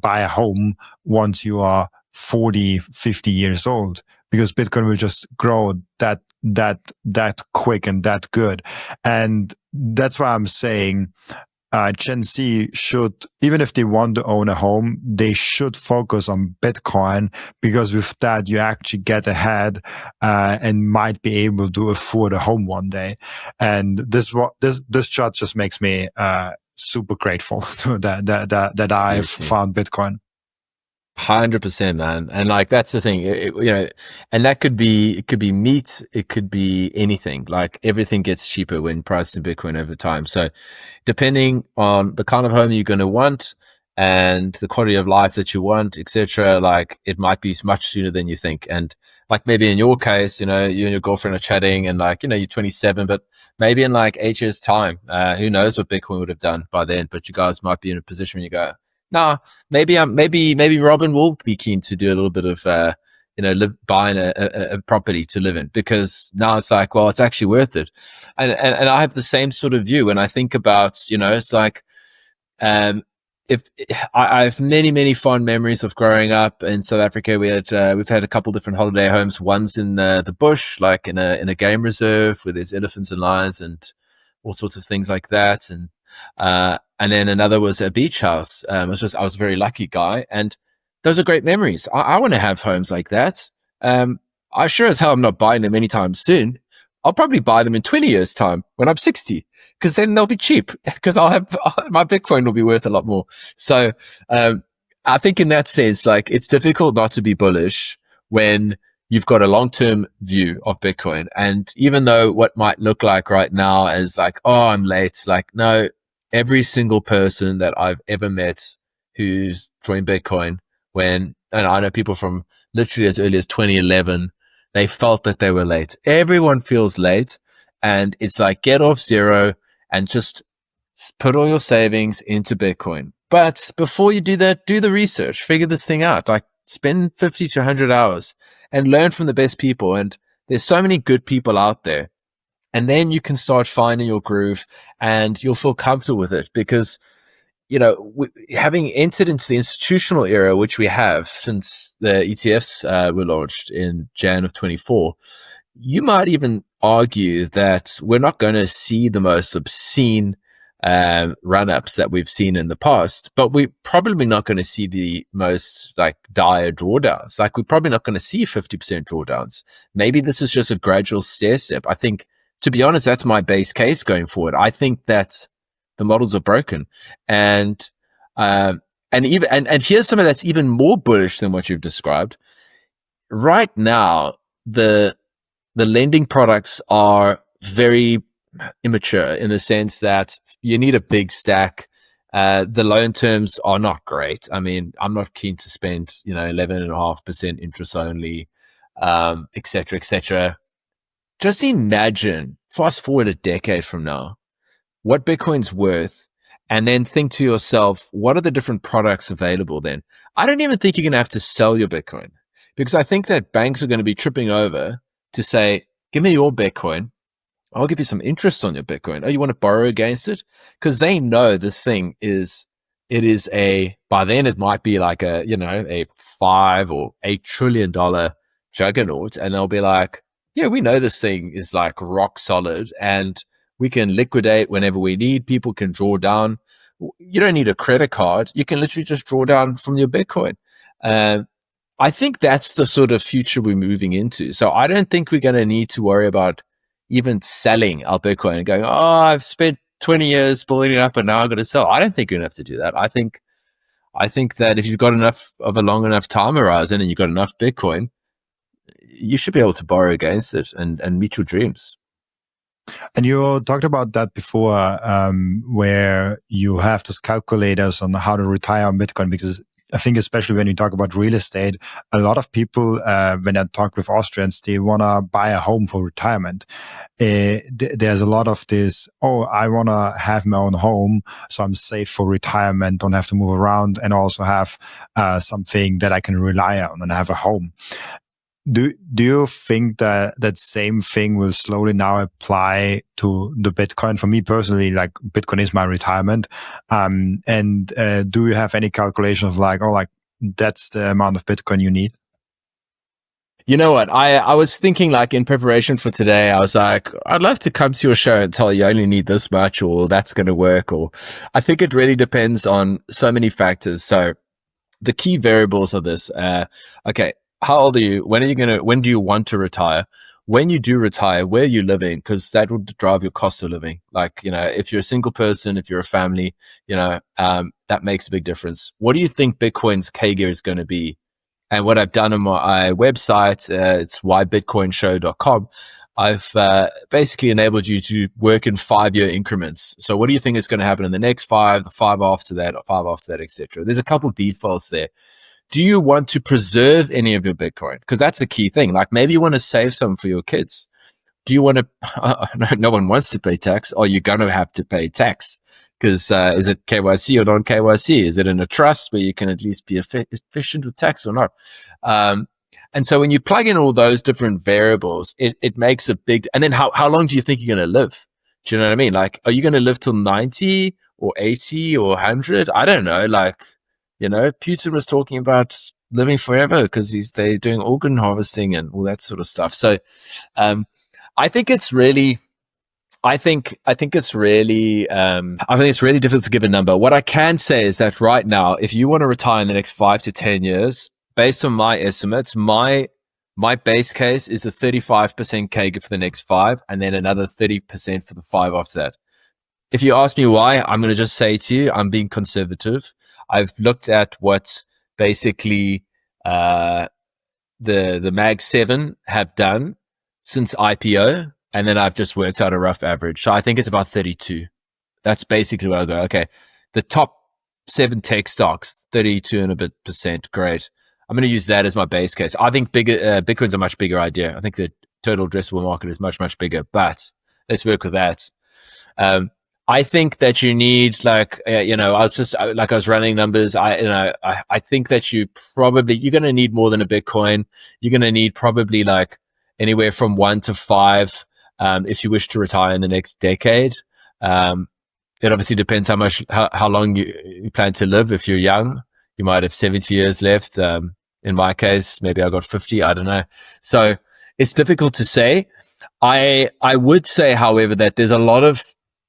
buy a home once you are 40, 50 years old, because Bitcoin will just grow that quick and that good. And that's why I'm saying Gen Z should, even if they want to own a home, they should focus on Bitcoin, because with that you actually get ahead and might be able to afford a home one day. And this chart just makes me super grateful that I've found Bitcoin. 100%, man. And like, that's the thing, and that could be, it could be meat, it could be anything. Like, everything gets cheaper when priced in Bitcoin over time. So depending on the kind of home you're going to want, and the quality of life that you want, etc., like it might be much sooner than you think. And like maybe in your case, you know, you and your girlfriend are chatting and like, you know, you're 27, but maybe in like 8 years time, who knows what Bitcoin would have done by then, but you guys might be in a position where you go, nah, maybe Robin will be keen to do a little bit of, buying a property to live in, because now it's like, well, it's actually worth it. And I have the same sort of view when I think about, you know, it's like, if I have many fond memories of growing up in South Africa. We've had a couple different holiday homes. One's in the bush, like in a game reserve where there's elephants and lions and all sorts of things like that. And then another was a beach house. I was a very lucky guy, and those are great memories. I want to have homes like that. I sure as hell I'm not buying them anytime soon. I'll probably buy them in 20 years time when I'm 60, because then they'll be cheap, because my Bitcoin will be worth a lot more. So, I think in that sense, like, it's difficult not to be bullish when you've got a long-term view of Bitcoin. And even though what might look like right now is like, oh, I'm late, like, no, every single person that I've ever met who's joined Bitcoin and I know people from literally as early as 2011, they felt that they were late. Everyone feels late, and it's like, get off zero and just put all your savings into Bitcoin. But before you do that, do the research, figure this thing out, like spend 50 to 100 hours and learn from the best people. And there's so many good people out there. And then you can start finding your groove and you'll feel comfortable with it, because, you know, having entered into the institutional era, which we have since the ETFs were launched in Jan of 24, you might even argue that we're not going to see the most obscene run-ups that we've seen in the past, but we're probably not going to see the most like dire drawdowns. Like, we're probably not going to see 50% drawdowns. Maybe this is just a gradual stair step. I think, to be honest, that's my base case going forward. I think that the models are broken, and here's something that's even more bullish than what you've described. Right now, the lending products are very immature in the sense that you need a big stack. The loan terms are not great. I mean, I'm not keen to spend 11.5% interest only, etc. Just imagine, fast forward a decade from now, what Bitcoin's worth, and then think to yourself, what are the different products available then? I don't even think you're going to have to sell your Bitcoin, because I think that banks are going to be tripping over to say, give me your Bitcoin. I'll give you some interest on your Bitcoin. Oh, you want to borrow against it? Because they know this thing by then it might be like a $5 or $8 trillion juggernaut. And they'll be like, yeah, we know this thing is like rock solid, and we can liquidate whenever we need. People can draw down. You don't need a credit card. You can literally just draw down from your Bitcoin. I think that's the sort of future we're moving into. So I don't think we're going to need to worry about even selling our Bitcoin and going, oh, I've spent 20 years building it up and now I'm going to sell. I don't think you're going to have to do that. I think that if you've got enough of a long enough time horizon and you've got enough Bitcoin, you should be able to borrow against it and meet your dreams. And you talked about that before, where you have those calculators on how to retire on Bitcoin, because I think especially when you talk about real estate, a lot of people, when I talk with Austrians, they want to buy a home for retirement. There's a lot of this, oh, I want to have my own home, so I'm safe for retirement, don't have to move around, and also have something that I can rely on and have a home. Do you think that same thing will slowly now apply to the Bitcoin? For me personally, like, Bitcoin is my retirement. Do you have any calculation of like, oh, like, that's the amount of Bitcoin you need? You know what? I was thinking, like, in preparation for today, I was like, I'd love to come to your show and tell you only need this much, or that's going to work. Or I think it really depends on so many factors. So the key variables are this. Okay. How old are you? When do you want to retire? When you do retire, where are you living? Because that will drive your cost of living. Like, if you're a single person, if you're a family, that makes a big difference. What do you think Bitcoin's CAGR is going to be? And what I've done on my website, it's whybitcoinshow.com. I've basically enabled you to work in 5-year increments. So what do you think is going to happen in the next 5, the 5 after that, or 5 after that, etc.? There's a couple defaults there. Do you want to preserve any of your Bitcoin? Because that's the key thing. Like maybe you want to save some for your kids. Do you want to, no one wants to pay tax. Are you going to have to pay tax? Because is it KYC or non-KYC? Is it in a trust where you can at least be efficient with tax or not? And so when you plug in all those different variables, it makes a big, and then how long do you think you're going to live? Do you know what I mean? Like, are you going to live till 90 or 80 or 100? I don't know. Like, you know, Putin was talking about living forever because they're doing organ harvesting and all that sort of stuff. So, I think it's really difficult to give a number. What I can say is that right now, if you want to retire in the next 5 to 10 years, based on my estimates, my base case is a 35% CAGR for the next 5, and then another 30% for the 5 after that. If you ask me why, I'm going to just say to you, I'm being conservative. I've looked at what basically the Mag 7 have done since IPO, and then I've just worked out a rough average. So I think it's about 32. That's basically what I go, okay, the top 7 tech stocks, 32 and a bit percent, great. I'm going to use that as my base case. I think Bitcoin's a much bigger idea. I think the total addressable market is much, much bigger, but let's work with that. I think that you need I was running numbers. I think that you're going to need more than a Bitcoin. You're going to need probably like anywhere from 1 to 5, if you wish to retire in the next decade. It obviously depends how long you plan to live. If you're young, you might have 70 years left. In my case, maybe I got 50. I don't know. So it's difficult to say. I would say, however, that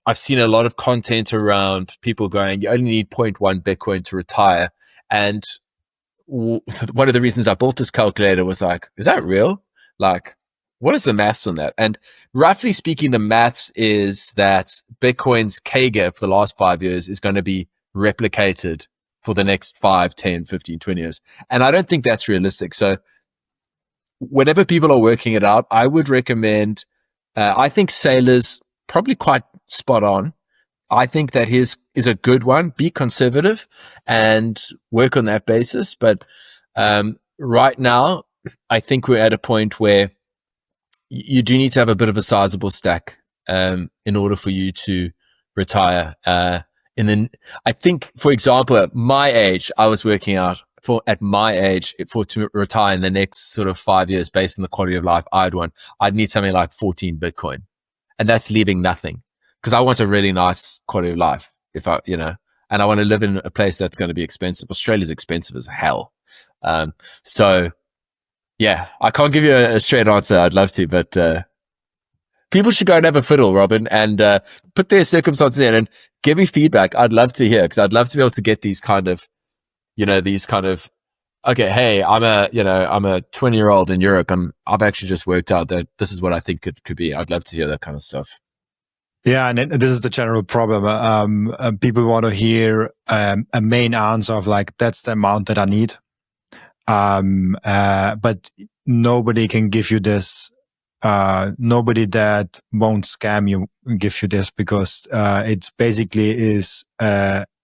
I've seen a lot of content around people going, you only need 0.1 Bitcoin to retire. And one of the reasons I bought this calculator was like, is that real? Like, what is the maths on that? And roughly speaking, the maths is that Bitcoin's CAGR for the last 5 years is going to be replicated for the next 5, 10, 15, 20 years. And I don't think that's realistic. So whenever people are working it out, I would recommend, I think Saylor's probably quite spot on. I think that his is a good one. Be conservative and work on that basis. But right now, I think we're at a point where you do need to have a bit of a sizable stack in order for you to retire. And then I think, for example, at my age, I was working out to retire in the next sort of 5 years based on the quality of life I'd need something like 14 Bitcoin. And that's leaving nothing, because I want a really nice quality of life and I want to live in a place that's going to be expensive. Australia's expensive as hell. So yeah, I can't give you a straight answer. I'd love to, but people should go and have a fiddle, Robin, and put their circumstances in and give me feedback. I'd love to hear, because I'd love to be able to get these kind of, okay, hey, I'm a 20-year-old in Europe, and I've actually just worked out that this is what I think it could be. I'd love to hear that kind of stuff. Yeah, and this is the general problem. People want to hear a main answer of like, that's the amount that I need. But nobody can give you this. Nobody that won't scam you give you this, because it basically is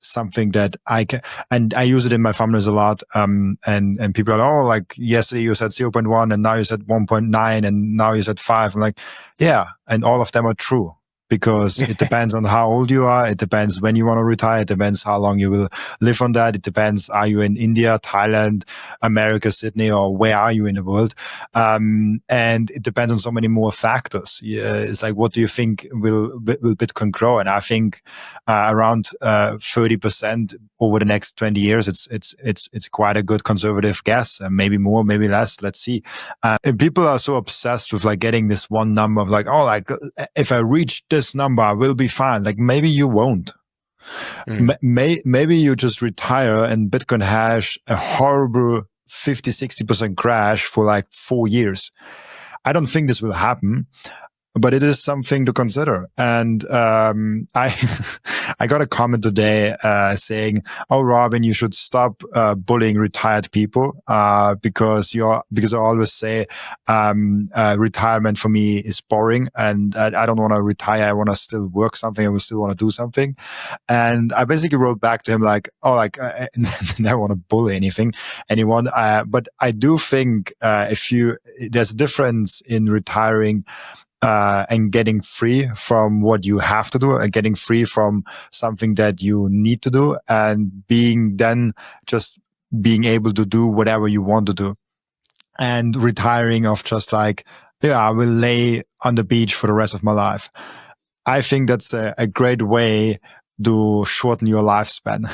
something that I can, and I use it in my formulas a lot. And people are, like, yesterday you said 0.1 and now you said 1.9 and now you said 5. I'm like, yeah, and all of them are true. Because it depends on how old you are. It depends when you want to retire. It depends how long you will live on that. It depends, are you in India, Thailand, America, Sydney, or where are you in the world? And it depends on so many more factors. Yeah, it's like, what do you think will Bitcoin grow? And I think around 30% over the next 20 years. It's quite a good conservative guess. Maybe more, maybe less. Let's see. And people are so obsessed with like getting this one number of like, oh, like if I reach this number, I will be fine. Like, maybe you won't. Maybe you just retire and Bitcoin has a horrible 50-60% crash for like 4 years. I don't think this will happen. but it is something to consider. And I I got a comment today saying, "Oh, Robin, you should stop bullying retired people because I always say retirement for me is boring, and I don't want to retire. I want to still work something. I still want to do something." And I basically wrote back to him like, "Oh, like I never want to bully anyone, but I do think there's a difference in retiring." And getting free from what you have to do and getting free from something that you need to do and just being able to do whatever you want to do, and retiring of just like, yeah, I will lay on the beach for the rest of my life. I think that's a great way to shorten your lifespan.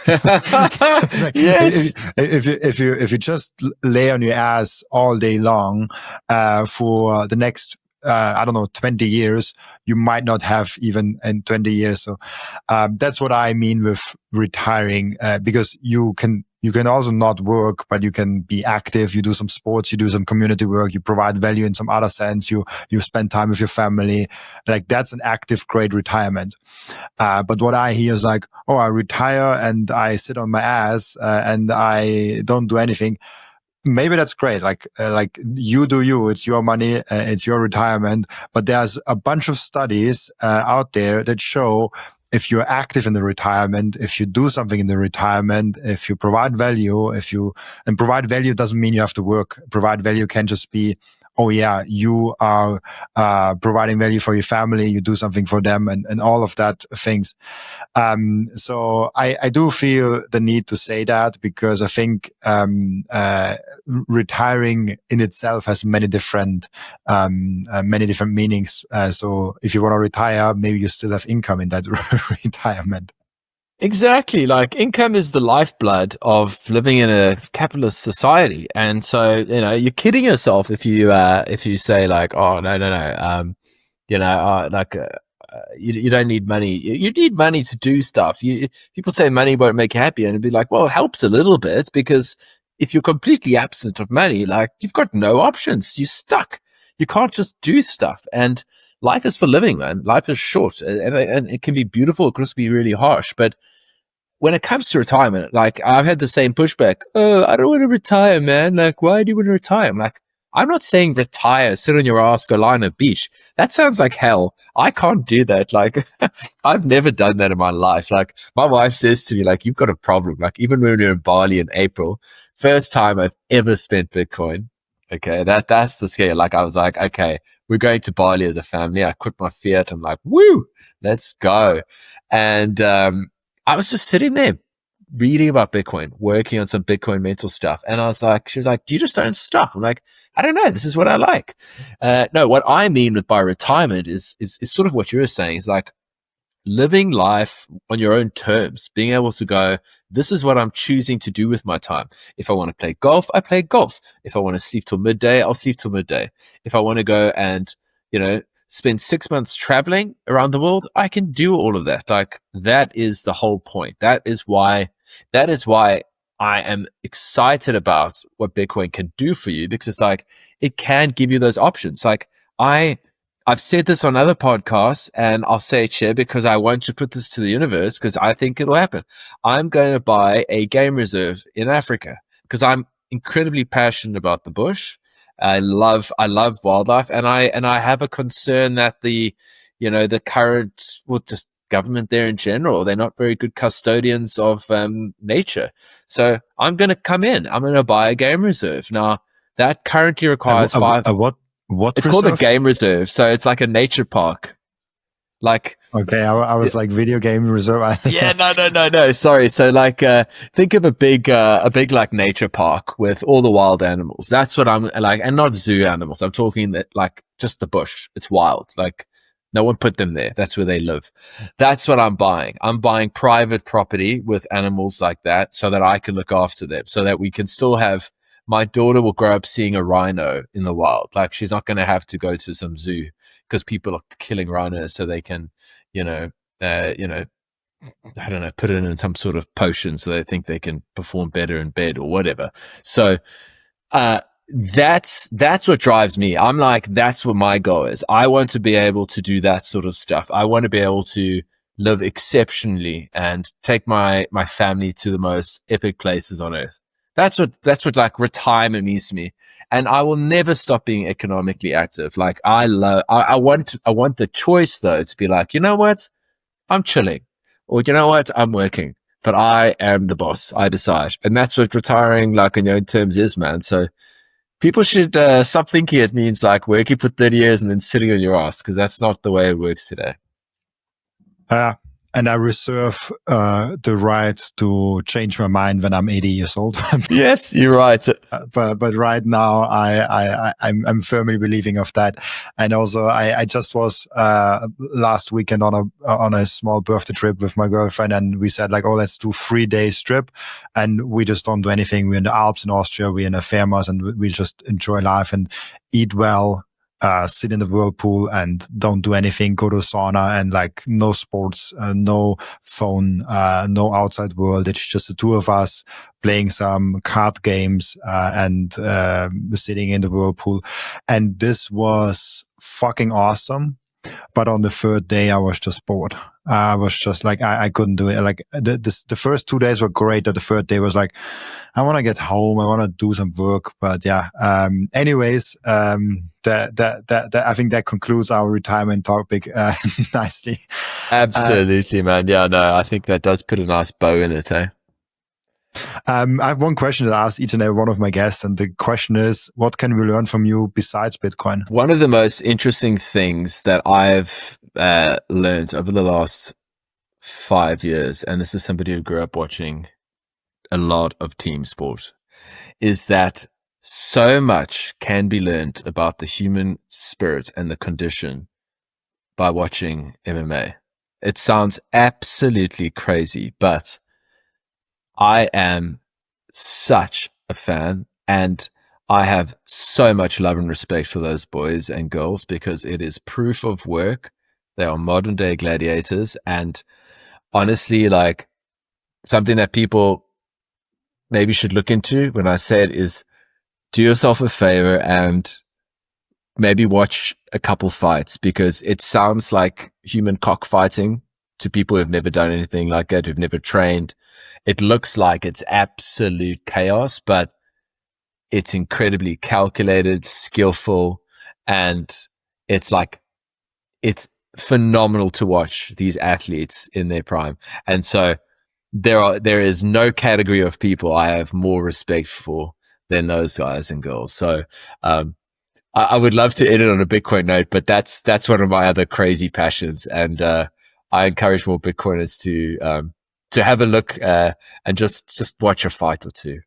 Like, Yes. if you just lay on your ass all day long for the next 20 years, you might not have even in 20 years. So that's what I mean with retiring, because you can also not work, but you can be active. You do some sports, you do some community work, you provide value in some other sense. You spend time with your family. Like, that's an active, great retirement. But what I hear is like, oh, I retire and I sit on my ass and I don't do anything. Maybe that's great. Like you do you. It's your money. It's your retirement. But there's a bunch of studies out there that show if you're active in the retirement, if you do something in the retirement, if you provide value, and provide value doesn't mean you have to work. Provide value can just be, oh yeah, you are providing value for your family. You do something for them, and all of that things. So I do feel the need to say that, because I think retiring in itself has many different meanings. So if you want to retire, maybe you still have income in that retirement. Exactly. Like, income is the lifeblood of living in a capitalist society. And so, you're kidding yourself if you say like, oh, no. You don't need money. You need money to do stuff. People say money won't make you happy, and it'd be like, well, it helps a little bit, because if you're completely absent of money, like, you've got no options. You're stuck. You can't just do stuff. And life is for living, man. Life is short, and it can be beautiful. It can also be really harsh. But when it comes to retirement, like, I've had the same pushback. Oh, I don't want to retire, man. Like, why do you want to retire? I'm like, I'm not saying retire, sit on your ass, go lie on a beach. That sounds like hell. I can't do that. Like, I've never done that in my life. Like, my wife says to me, like, you've got a problem. Like, even when we were in Bali in April, first time I've ever spent Bitcoin. Okay, that's the scale. Like, I was like, okay, we're going to Bali as a family. I quit my fiat. I'm like, woo, let's go. And I was just sitting there reading about Bitcoin, working on some Bitcoin mental stuff. And she was like, you just don't stop. I'm like, I don't know. This is what I like. No, what I mean by retirement is sort of what you were saying, is like living life on your own terms, being able to go, this is what I'm choosing to do with my time. If I want to play golf, I play golf. If I want to sleep till midday, I'll sleep till midday. If I want to go and, spend 6 months traveling around the world, I can do all of that. Like, that is the whole point. That is why I am excited about what Bitcoin can do for you, because it's like, it can give you those options. Like, I've said this on other podcasts, and I'll say it here because I want to put this to the universe, because I think it'll happen. I'm going to buy a game reserve in Africa because I'm incredibly passionate about the bush. I love wildlife, and I have a concern that the current, just government there in general, they're not very good custodians of nature. So I'm going to come in. I'm going to buy a game reserve. Now, that currently requires what it's reserve? called a game reserve. So it's like a nature park. Like, okay, I was like video game reserve. yeah, no. Sorry. So like, think of a big like nature park with all the wild animals. That's what I'm like, and not zoo animals. I'm talking that, like, just the bush. It's wild. Like, no one put them there. That's where they live. That's what I'm buying. I'm buying private property with animals like that, so that I can look after them, so that we can still have, my daughter will grow up seeing a rhino in the wild. Like, she's not going to have to go to some zoo because people are killing rhinos so they can, I don't know, put it in some sort of potion so they think they can perform better in bed or whatever. So, that's what drives me. I'm like, that's what my goal is. I want to be able to do that sort of stuff. I want to be able to live exceptionally and take my family to the most epic places on earth. That's what like retirement means to me. And I will never stop being economically active. Like I want the choice though to be like, you know what? I'm chilling, or you know what? I'm working, but I am the boss. I decide. And that's what retiring like in your own terms is, man. So people should stop thinking it means like working for 30 years and then sitting on your ass, because that's not the way it works today. And I reserve the right to change my mind when I'm 80 years old. Yes, you're right. But right now I'm firmly believing of that. And also I just was last weekend on a small birthday trip with my girlfriend, and we said like, oh, let's do 3 days trip, and we just don't do anything. We're in the Alps in Austria, we're in the Fairmont, and we just enjoy life and eat well. Sit in the whirlpool and don't do anything, go to sauna, and like no sports, no phone, no outside world. It's just the two of us playing some card games, and sitting in the whirlpool. And this was fucking awesome. But on the third day, I was just bored. I was just like, I couldn't do it. Like the first 2 days were great. But the third day was like, I want to get home. I want to do some work. But yeah. Anyways, that I think that concludes our retirement topic nicely. Absolutely, man. Yeah, no, I think that does put a nice bow in it, eh? I have one question that I ask each and every one of my guests, and the question is, what can we learn from you besides Bitcoin? One of the most interesting things that I've learned over the last 5 years, and this is somebody who grew up watching a lot of team sport, is that so much can be learned about the human spirit and the condition by watching MMA. It sounds absolutely crazy, but I am such a fan, and I have so much love and respect for those boys and girls, because it is proof of work. They are modern day gladiators. And honestly, like, something that people maybe should look into when I say it is, do yourself a favor and maybe watch a couple fights, because it sounds like human cockfighting to people who've never done anything like that, who've never trained. It looks like it's absolute chaos, but it's incredibly calculated, skillful, and it's phenomenal to watch these athletes in their prime. And so there is no category of people I have more respect for than those guys and girls. So, I would love to end it on a Bitcoin note, but that's one of my other crazy passions. And, I encourage more Bitcoiners to have a look, and just watch a fight or two.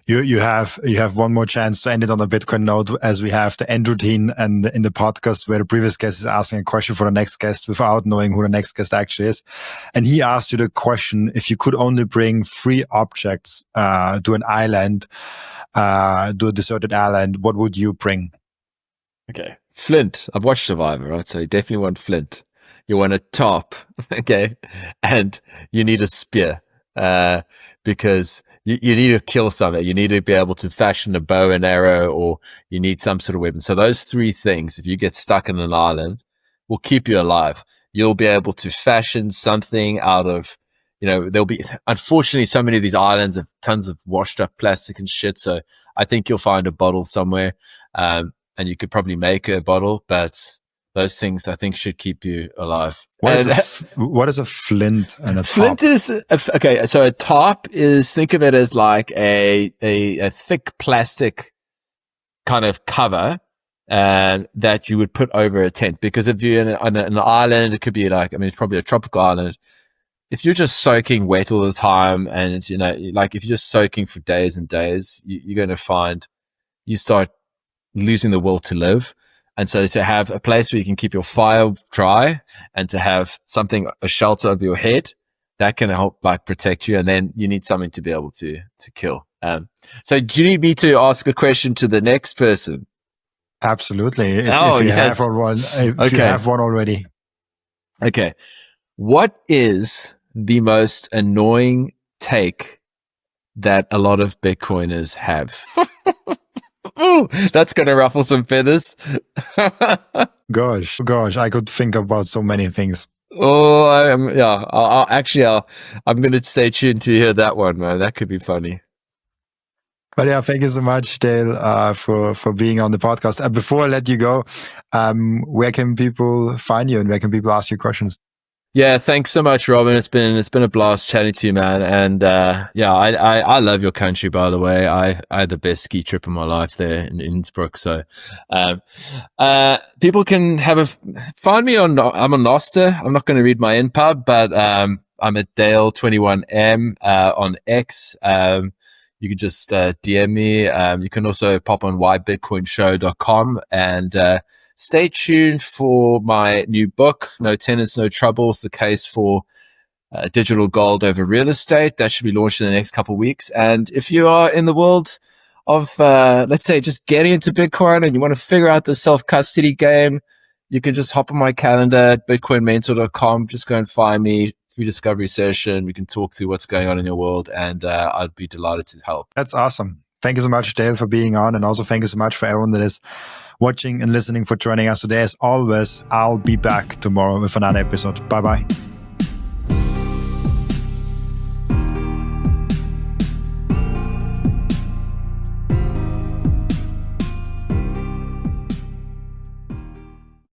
You have one more chance to end it on a Bitcoin note, as we have the end routine and in the podcast where the previous guest is asking a question for the next guest without knowing who the next guest actually is. And he asked you the question, if you could only bring 3 objects to an island, to a deserted island, what would you bring? Okay. Flint. I've watched Survivor, right? So you definitely want flint. You want a top, okay? And you need a spear, because you need to kill something. You need to be able to fashion a bow and arrow, or you need some sort of weapon. So those 3 things, if you get stuck in an island, will keep you alive. You'll be able to fashion something out of, there'll be, unfortunately, so many of these islands have tons of washed up plastic and shit. So I think you'll find a bottle somewhere, and you could probably make a bottle, but those things I think should keep you alive. What is a flint and a flint top? is okay. So a top is, think of it as like a thick plastic kind of cover, that you would put over a tent. Because if you're on an island, it could be like, it's probably a tropical island. If you're just soaking wet all the time, and like if you're just soaking for days and days, you're going to find you start losing the will to live. And so to have a place where you can keep your fire dry, and to have something, a shelter over your head, that can help like protect you. And then you need something to be able to kill. So do you need me to ask a question to the next person? Absolutely. If you yes. have one, you have one already. Okay. What is the most annoying take that a lot of Bitcoiners have? Ooh, that's going to ruffle some feathers. Gosh, I could think about so many things. Oh, yeah. I'm going to stay tuned to hear that one, man. That could be funny. But yeah, thank you so much, Dale, for being on the podcast. Before I let you go, where can people find you and where can people ask you questions? Yeah, thanks so much, Robin. It's been a blast chatting to you, man. And I love your country, by the way. I had the best ski trip of my life there in Innsbruck. So people can find me I'm on Noster. I'm not going to read my InPub, but I'm at Dale21M on X. You can just DM me. You can also pop on whybitcoinshow.com and stay tuned for my new book, No Tenants, No Troubles, the case for digital gold over real estate. That should be launched in the next couple of weeks. And if you are in the world of, let's say, just getting into Bitcoin and you want to figure out the self-custody game, you can just hop on my calendar at bitcoinmentor.com. Just go and find me, free discovery session. We can talk through what's going on in your world, and I'd be delighted to help. That's awesome. Thank you so much, Dale, for being on. And also thank you so much for everyone that is watching and listening for joining us today. As always, I'll be back tomorrow with another episode. Bye-bye.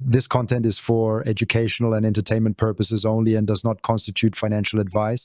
This content is for educational and entertainment purposes only and does not constitute financial advice.